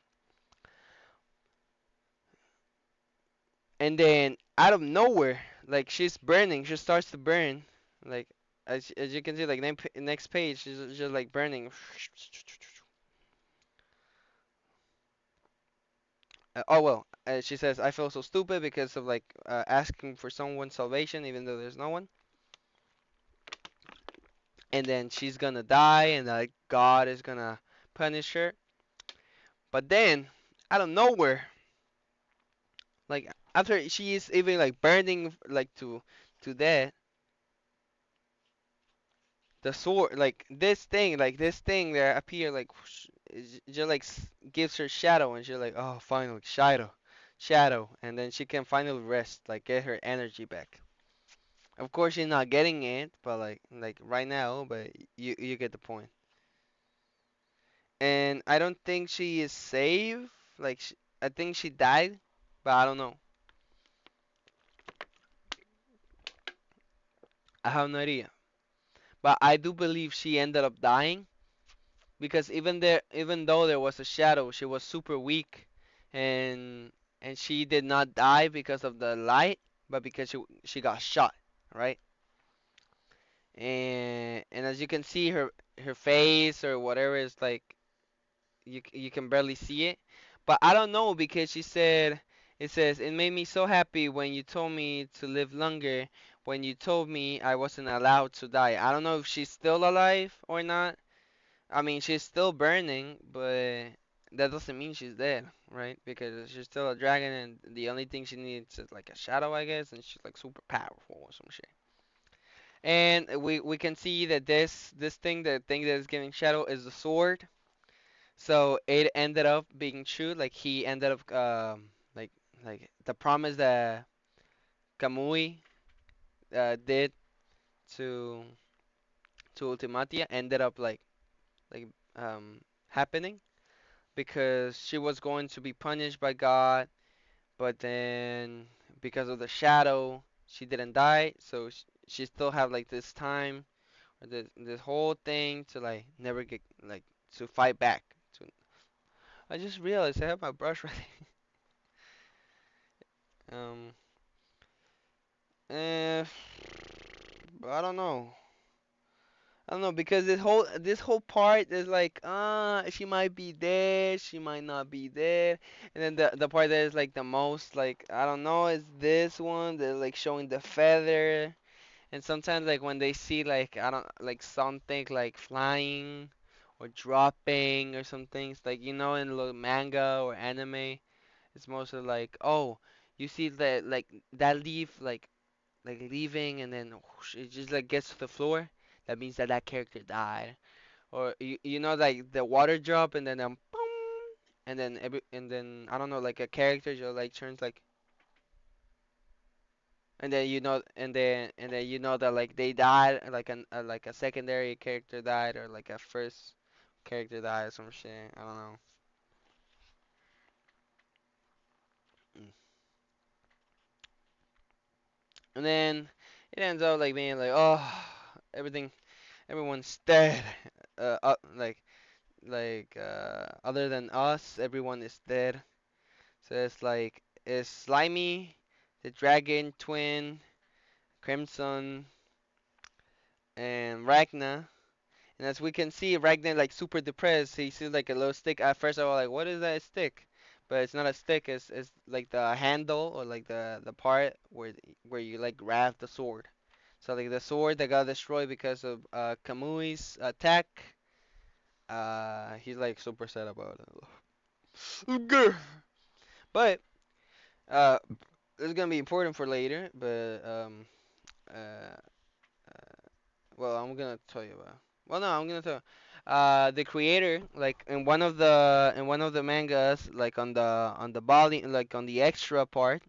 And then out of nowhere, like she's burning, she starts to burn, like as you can see, like next page, she's just like burning. Oh well, she says I feel so stupid because of like asking for someone's salvation even though there's no one. And then she's gonna die, and like God is gonna punish her. But then out of nowhere, like after she is even like burning like to death, the sword like this thing that appear like whoosh, just like gives her shadow and she's like oh finally shadow and then she can finally rest like get her energy back. Of course she's not getting it but like right now but you get the point. And I don't think she is safe, like I think she died but I don't know. I have no idea but I do believe she ended up dying because even though there was a shadow, she was super weak, and she did not die because of the light, but because she got shot, right? And as you can see, her face or whatever is like you can barely see it, but I don't know because she said it says it made me so happy when you told me to live longer, when you told me I wasn't allowed to die. I don't know if she's still alive or not. I mean, she's still burning, but that doesn't mean she's dead, right? Because she's still a dragon, and the only thing she needs is like a shadow, I guess, and she's like super powerful or some shit. And we can see that this thing, the thing that is giving shadow, is the sword. So it ended up being true. Like he ended up like the promise that Kamui did to Ultimatia ended up like happening because she was going to be punished by God, but then because of the shadow, she didn't die, so she still have like this time or this whole thing to like never get like to fight back. To I just realized I have my brush right. Um, eh, I don't know. I don't know because this whole part is like she might be dead, she might not be dead, and then the part that is like the most like I don't know is this one that's like showing the feather, and sometimes like when they see like I don't like something like flying or dropping or some things like in the manga or anime, It's mostly like, oh, you see that like that leaf like leaving and then whoosh, it just like gets to the floor. That means that that character died. Or you know like the water drop and then boom, and then I don't know like a character just like turns like and then you know that like they died like a secondary character died or like a first character died or some shit. I don't know. Mm. And then it ends up like being like oh everything everyone's dead. Like other than us everyone is dead. So it's Slimy, the Dragon Twin, Crimson, and Ragna. And as we can see, Ragnar like super depressed. He sees like a little stick. At first, I was like, "What is that stick?" But it's not a stick. It's like the handle or like the part where you like grab the sword. So like the sword that got destroyed because of Kamui's attack. He's like super sad about it. Grr. But uh, it's gonna be important for later. But uh, well, I'm gonna tell you about. Well, no, I'm gonna tell. The creator, like in one of the mangas, like on the body, like on the extra part,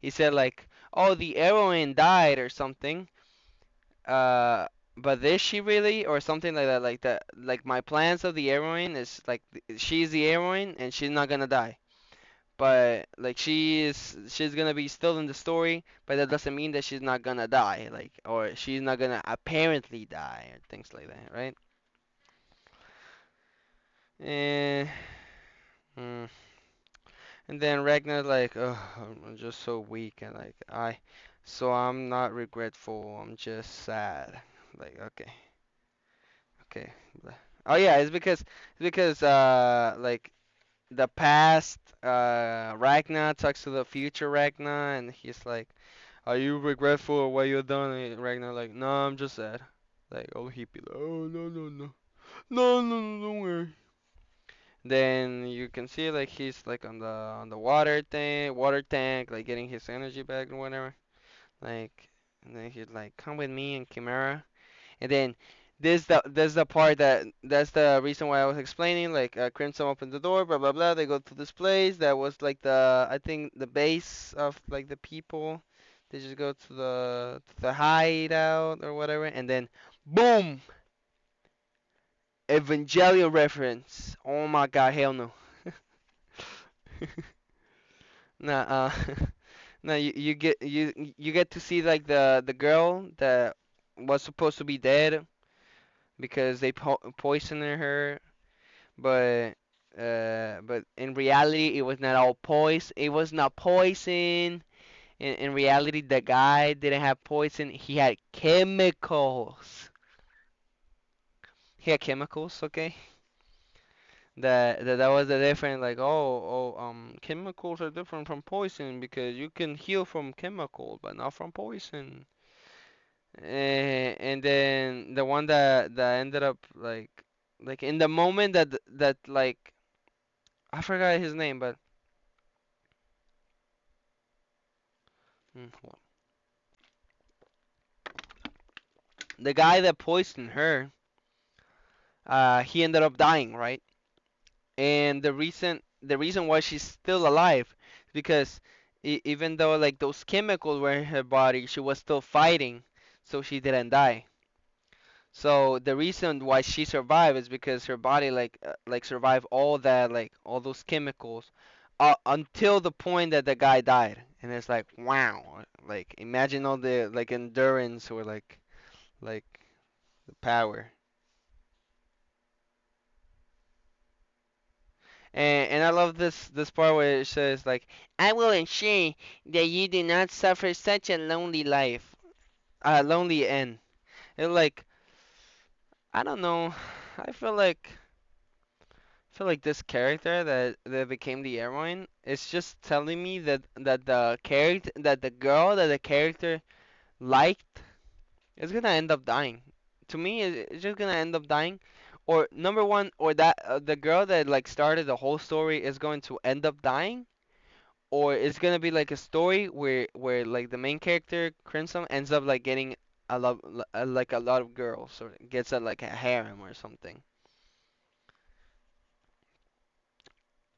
he said like, oh, the heroine died or something. Uh, but is she really or something like that? Like that, like my plans of the heroine is like she's the heroine and she's not gonna die. But like she's gonna be still in the story, but that doesn't mean that she's not gonna die, like or she's not gonna apparently die or things like that, right? And mm, and then Ragnar's like, oh, I'm just so weak and like so I'm not regretful, I'm just sad. Like okay. Oh yeah, it's because like the past Ragnar talks to the future Ragnar and he's like, are you regretful of what you've done? And Ragnar like, no, I'm just sad. Like all hippie, like, oh no, don't worry. Then you can see like he's like on the water tank, like getting his energy back and whatever. Like, and then he's like, come with me and Chimera. And then this the part that's the reason why I was explaining. Like Crimson opened the door, blah blah blah. They go to this place that was like the I think the base of like the people. They just go to the hideout or whatever, and then boom, Evangelion reference. Oh my god, hell no. Nah, nah. You get to see like the girl that was supposed to be dead because they poisoned her. But in reality, it was not all poison. It was not poison. In reality, the guy didn't have poison. He had chemicals. He had chemicals, okay? That was the difference. Like, chemicals are different from poison because you can heal from chemicals, but not from poison. And then the one that ended up like in the moment that like I forgot his name, but hold on. The guy that poisoned her, he ended up dying, right? And the reason why she's still alive is because even though like those chemicals were in her body, she was still fighting, so she didn't die. So the reason why she survived is because her body like survived all that like all those chemicals until the point that the guy died. And it's like wow, like imagine all the like endurance or like the power. And I love this part where it says like, "I will ensure that you do not suffer such a lonely life, a lonely end." It's like I don't know. I feel like this character that became the heroine is just telling me that the girl that the character liked is gonna end up dying. To me, it's just gonna end up dying. Or number one, or that the girl that like started the whole story is going to end up dying, or it's gonna be like a story where like the main character Crimson ends up like getting like a lot of girls or gets a like a harem or something.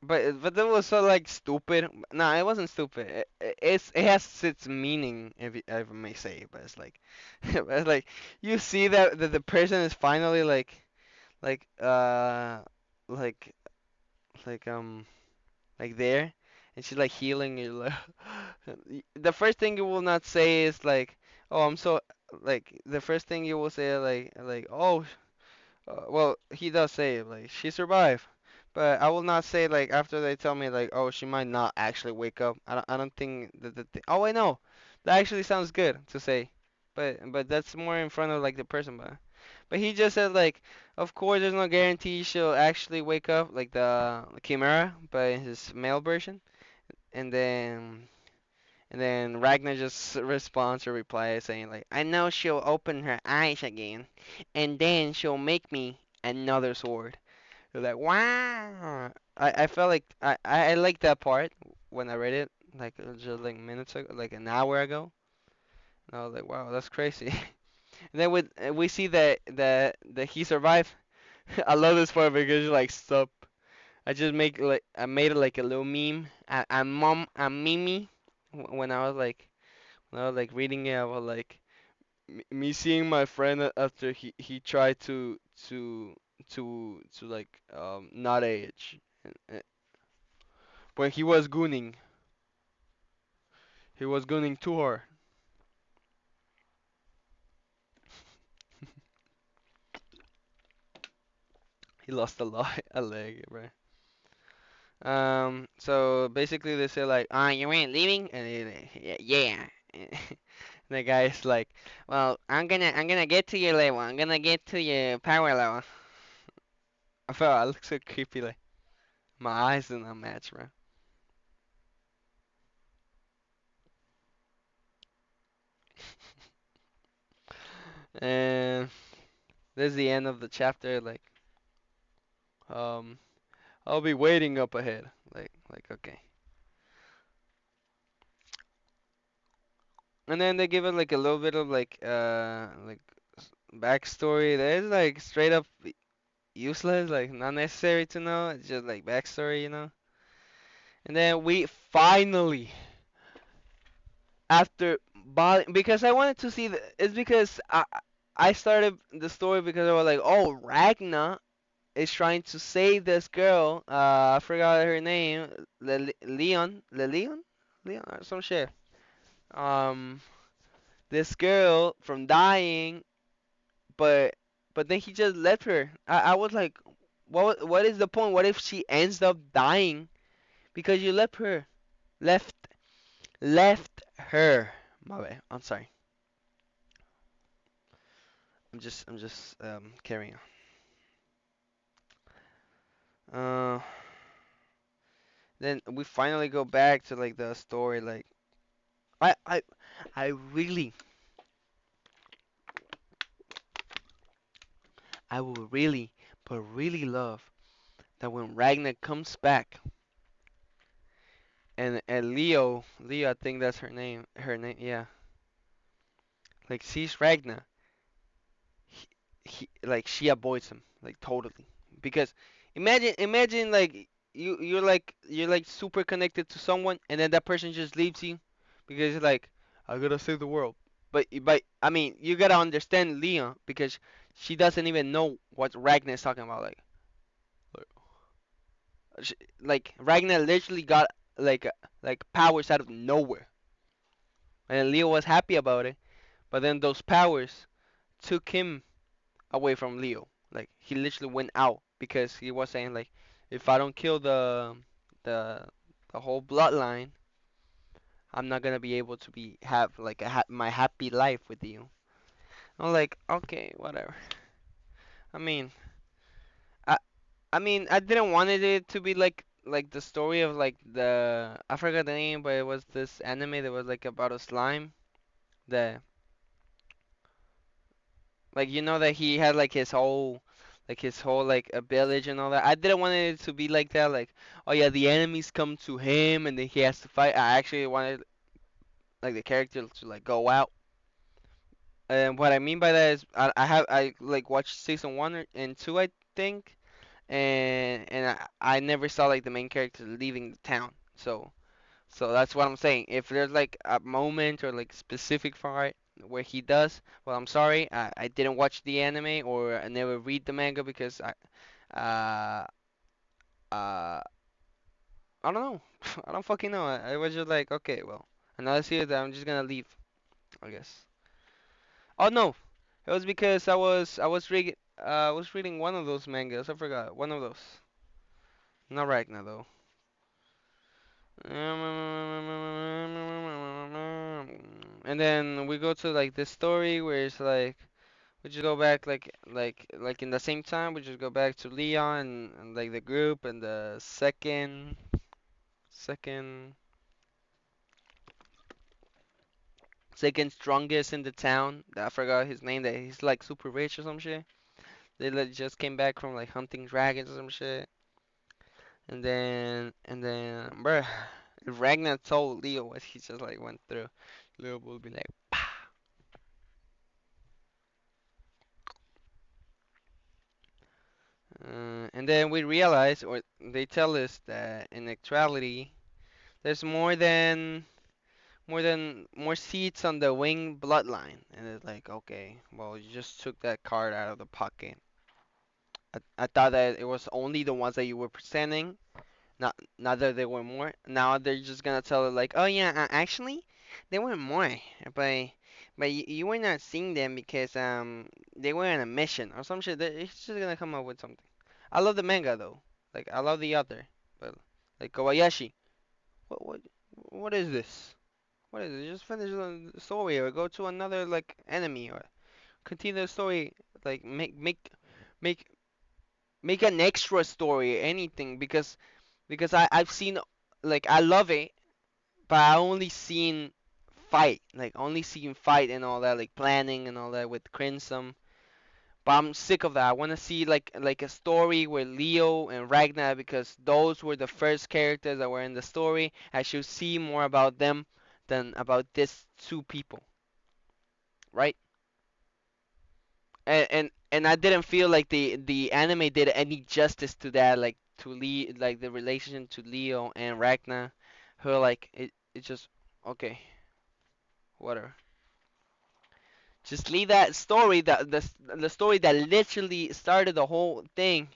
But that was so like stupid. Nah, it wasn't stupid. It has its meaning if I may say, but it's like but it's like you see that the person is finally like like like like there, and she's like healing you like the first thing you will not say is like, oh, I'm so like the first thing you will say like oh, well, he does say it, like she survived, but I will not say like after they tell me like, oh, she might not actually wake up. I don't think that oh, I know, that actually sounds good to say, but that's more in front of like the person, but he just said like, of course there's no guarantee she'll actually wake up like the Chimera, but in his male version, and then Ragnar just responds or replies saying like, I know she'll open her eyes again, and then she'll make me another sword. You're like, wow. I felt like I liked that part when I read it, like just like minutes ago, like an hour ago. And I was like, wow, that's crazy. And then we see that he survived. I love this part because you're like, stop. I made it like a little meme. A meme when I was like reading it. I was like me seeing my friend after he tried to like not age. When he was gooning too hard. He lost a lot a leg, right? So basically they say like, ah, you ain't leaving, and yeah. The guy is like, well, I'm gonna get to your level. I'm gonna get to your power level. I felt I look so creepy, like my eyes do not match, bro. And this is the end of the chapter. Um, I'll be waiting up ahead. Okay. And then they give it like a little bit of like backstory that is like straight up useless, like not necessary to know. It's just like backstory, you know. And then we finally, after because I wanted to see it's because I started the story because I was like, oh, Ragna is trying to save this girl. I forgot her name. Leon or some shit. Um, this girl from dying, but then he just left her. I was like, what is the point? What if she ends up dying because you left her? Left left her. My bad. I'm sorry. I'm just carrying on. Then we finally go back to like the story. Like I I I really I would really but really love that when Ragnar comes back and Leo, I think that's her name, yeah, like sees Ragnar, he like she avoids him like totally because imagine like you're like super connected to someone and then that person just leaves you because you're like I gotta save the world, but I mean you gotta understand Leon because she doesn't even know what Ragnar is talking about sh like Ragnar literally got like like powers out of nowhere and Leo was happy about it, but then those powers took him away from Leo. Like he literally went out because he was saying like, if I don't kill the the whole bloodline, I'm not gonna be able to be have like my happy life with you. I'm like, okay, whatever. I mean, I I mean, I didn't wanted it to be like the story of like the I forgot the name, but it was this anime that was like about a slime that like you know that he had like his whole like his whole like a village and all that. I didn't want it to be like that, like, oh yeah, the enemies come to him and then he has to fight. I actually wanted like the character to like go out. And what I mean by that is I like watched season one and two, I think, and I never saw like the main character leaving the town. So that's what I'm saying. If there's like a moment or like specific part where he does, well, I'm sorry, I didn't watch the anime or I never read the manga because uh uh I don't know. I don't fucking know. I was just like, okay, well, another series that I'm just gonna leave, I guess. Oh no, it was because I was reading one of those mangas. I forgot one of those. Not Ragna though. And then we go to like this story where it's like we just go back like in the same time we just go back to Leon and like the group and the second second strongest in the town. I forgot his name. That he's like super rich or some shit. They like just came back from like hunting dragons or some shit. And then bruh, if Ragnar told Leo what he just like went through, Leo would be like, and then we realize, or they tell us that in actuality, there's more seats on the wing bloodline. And it's like, okay, well, you just took that card out of the pocket. I thought that it was only the ones that you were presenting, not that there were more. Now they're just gonna tell it like, oh yeah, actually, there were more, but you were not seeing them because they were on a mission or some shit. It's just gonna come up with something. I love the manga though. Like I love the author, but like Kobayashi, what what what is this? What is it? Just finish the story or go to another like enemy or continue the story. Like make make an extra story, anything because I've seen like I love it, but I only seen fight, like only seen fight and all that, like planning and all that with Crimson. But I'm sick of that. I want to see like a story with Leo and Ragnar because those were the first characters that were in the story. I should see more about them than about these two people, right? And I didn't feel like the anime did any justice to that, like to like the relation to Leo and Ragnar. Her like it just okay, whatever. Just leave that story, the story that literally started the whole thing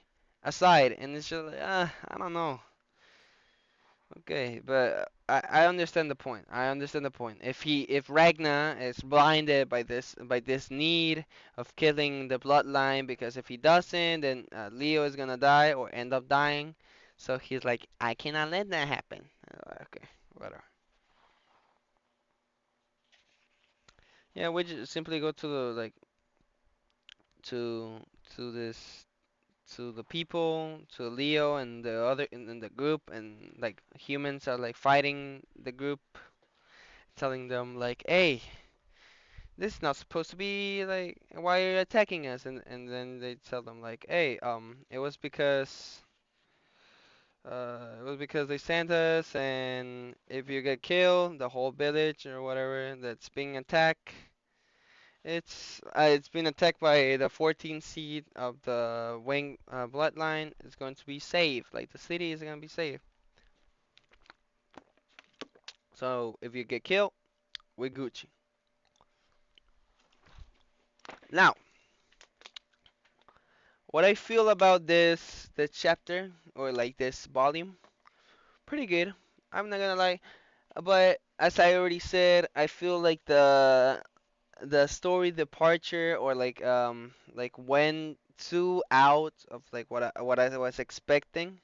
aside, and it's just like, I don't know. Okay, but I understand the point. I understand the point. If Ragnar is blinded by this need of killing the bloodline, because if he doesn't, then Leo is gonna die or end up dying. So he's like, I cannot let that happen. Okay, whatever. Yeah, we just simply go to the like to to this to the people, to Leo and the other in the group, and like humans are like fighting the group, telling them like, "Hey, this is not supposed to be like, why are you attacking us?" And then they tell them like, "Hey, it was because they sent us, and if you get killed, the whole village or whatever that's being attacked." It's been attacked by the 14th seed of the Wing bloodline. It's going to be saved. Like the city is going to be saved. So if you get killed, we Gucci. Now, what I feel about this chapter or like this volume, pretty good. I'm not gonna lie, but as I already said, I feel like the story departure or like went too out of like what I was expecting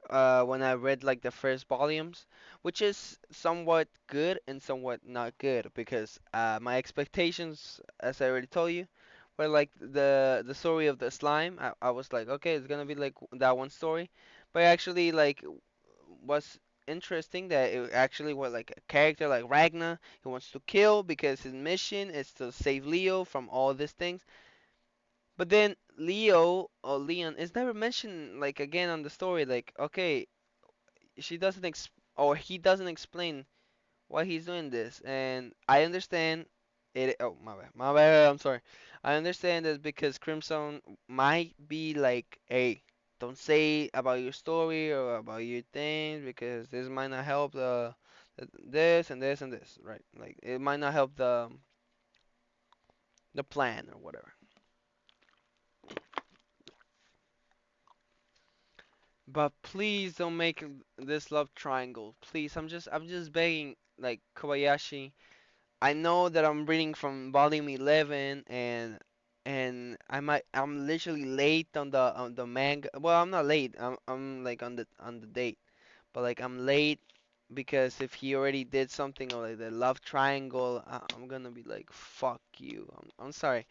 when I read like the first volumes, which is somewhat good and somewhat not good because my expectations, as I already told you, were like the story of the slime. I was like, okay, it's gonna be like that one story, but actually like was interesting that it actually was like a character like Ragnar who wants to kill because his mission is to save Leo from all these things. But then Leo or Leon is never mentioned like again on the story. Like okay, she doesn't or he doesn't explain why he's doing this. And I understand it. Oh my bad. I'm sorry. I understand that because Crimson might be like, hey, don't say about your story or about your things because this might not help this and this and this, right? Like it might not help the plan or whatever. But please don't make this love triangle. Please, I'm just begging like Kobayashi. I know that I'm reading from volume 11 I'm literally late on the manga. Well, I'm not late. I'm like on the date. But like I'm late because if he already did something or like the love triangle, I'm gonna be like fuck you. I'm sorry.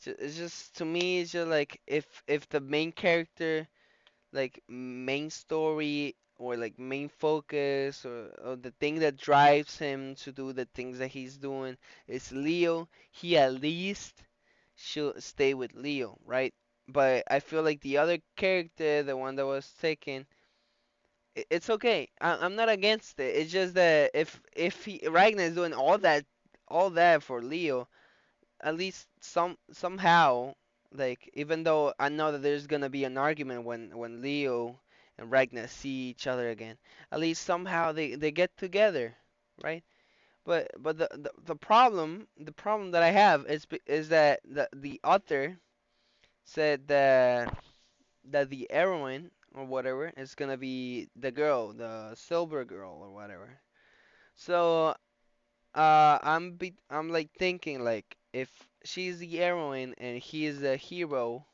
It's just to me it's just like if the main character like main story or like main focus or the thing that drives him to do the things that he's doing is Leo, he at least should stay with Leo, right? But I feel like the other character, the one that was taken, it's okay. I'm not against it. It's just that if he Ragnar is doing all that for Leo, at least somehow, like even though I know that there's gonna be an argument when Leo and Ragnar see each other again, at least somehow they get together, right? But the problem that I have is that the author said that the heroine or whatever is gonna be the girl, the silver girl or whatever. So I'm like thinking like if she's the heroine and he is the hero,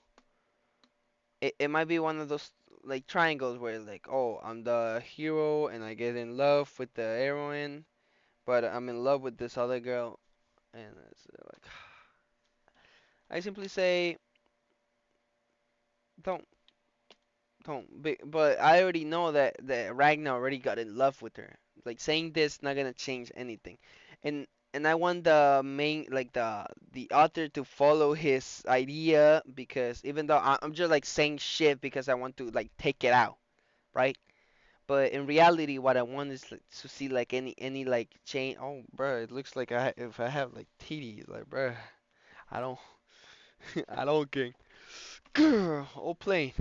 it might be one of those like triangles where like, oh, I'm the hero and I get in love with the heroine, but I'm in love with this other girl, and it's like I simply say don't but I already know that Ragnar already got in love with her. Like saying this not gonna change anything, and I want the main like the author to follow his idea because even though I'm just like saying shit because I want to like take it out, right? But in reality, what I want is like, to see like any like change. Oh, bro, it looks like if I have like titties, like bro, I don't I don't get. Grr, oh plane.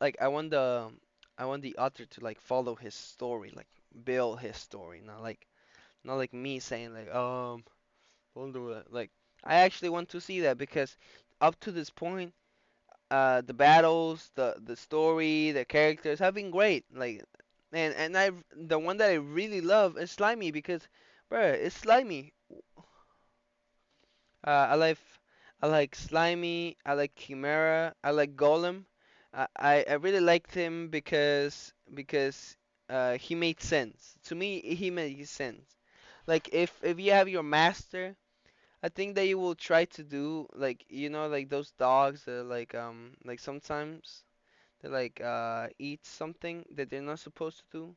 Like I want the author to like follow his story, like build his story, not like me saying like don't do that. Like I actually want to see that because up to this point, the battles, the story, the characters have been great. Like and the one that I really love is Slimy because, bruh, it's Slimy. I like Slimy. I like Chimera. I like Golem. I really liked him because he made sense. To me, he made sense. Like if you have your master, I think that you will try to do like like those dogs that like sometimes they like eat something that they're not supposed to do.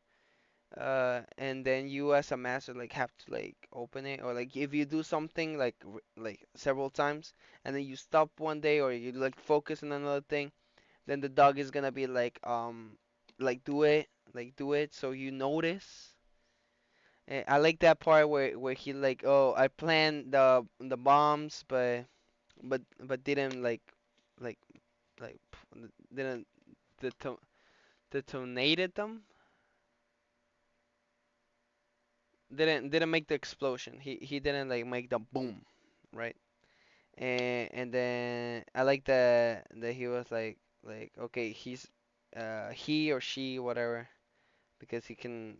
And then you as a master like have to like open it or like if you do something like like several times and then you stop one day or you like focus on another thing, then the dog is gonna be like do it so you notice. And I like that part where he like, oh, I planned the bombs but didn't like didn't detonated them, didn't make the explosion. He didn't like make the boom, right? And then I like that he was like okay, he or she whatever because he can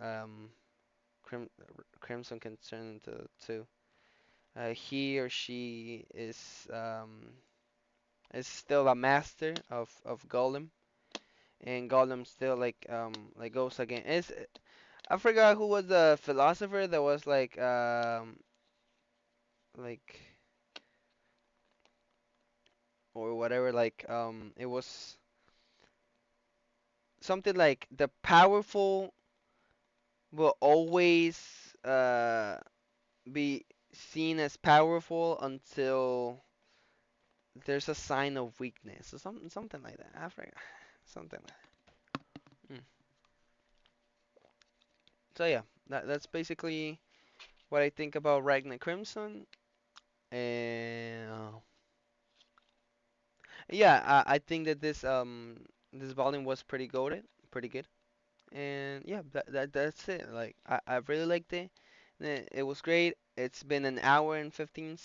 Crimson can turn into two. He or she is still a master of Golem, and Golem still like goes again. Is I forgot who was the philosopher that was like or whatever it was something like the powerful will always be seen as powerful until there's a sign of weakness or something like that. I forgot. Something like that. So yeah, that's basically what I think about Ragna Crimson. And yeah, I think that this volume was pretty goated, pretty good. And yeah, that's it. Like I really liked it. It was great. It's been an hour and 15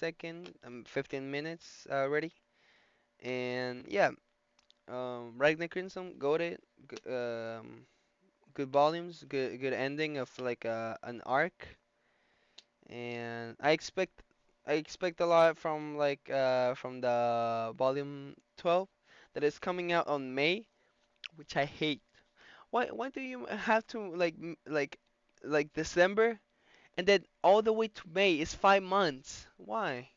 minutes already. And yeah, Ragnar Crimson, goated. Good volumes, good ending of like an arc. And I expect a lot from from the volume 12 that is coming out on May, which I hate. Why do you have to like December and then all the way to May is 5 months? Why?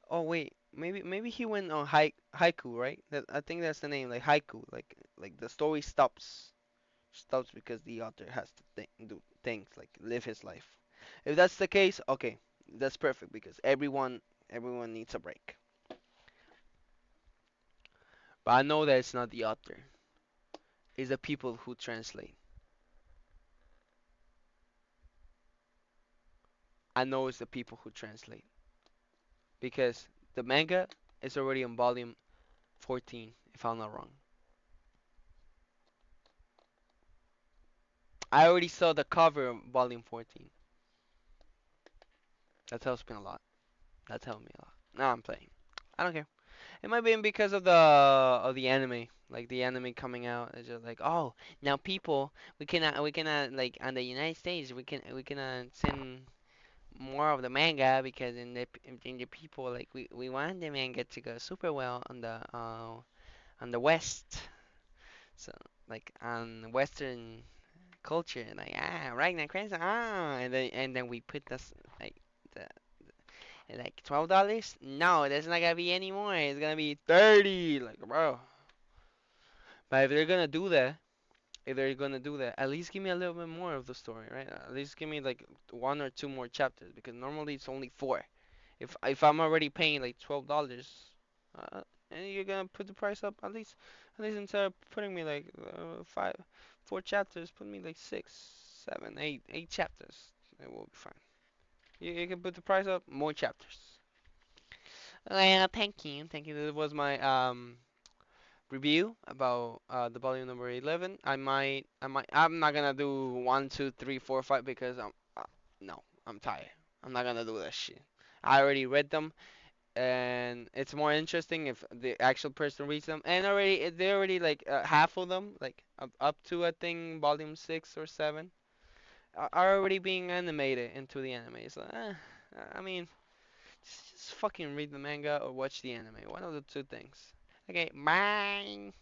Oh wait, maybe he went on haiku, right? I think that's the name, like haiku, like the story stops because the author has to do things like live his life. If that's the case, okay, that's perfect because everyone needs a break. But I know that it's not the author; it's the people who translate. I know it's the people who translate because the manga is already on volume 14, if I'm not wrong. I already saw the cover of volume 14. That tells me a lot. That tells me a lot. Now I'm playing. I don't care. It might be because of the anime, like the anime coming out. It's just like, oh, now people, we cannot like on the United States, we cannot send more of the manga because in the people like we want the manga to go super well on the West, so like on Western culture, like Ragnar Crimson, and then we put this like the like $12. No, that's not gonna be any more. It's gonna be 30. Like, bro. But if they're gonna do that, at least give me a little bit more of the story, right? At least give me like one or two more chapters because normally it's only four. If I'm already paying like $12, uh, and you're gonna put the price up at least instead of putting me like four chapters, put me like six, seven, eight chapters. It will be fine. You can put the price up, more chapters. Well, thank you. That was my review about the volume number 11. I'm not gonna do one, two, three, four, five because no, I'm tired. I'm not gonna do that shit. I already read them, and it's more interesting if the actual person reads them. And they already like half of them, like up to I think volume 6 or 7, are already being animated into the anime. So, I mean, just fucking read the manga or watch the anime. One of the two things. Okay, bye.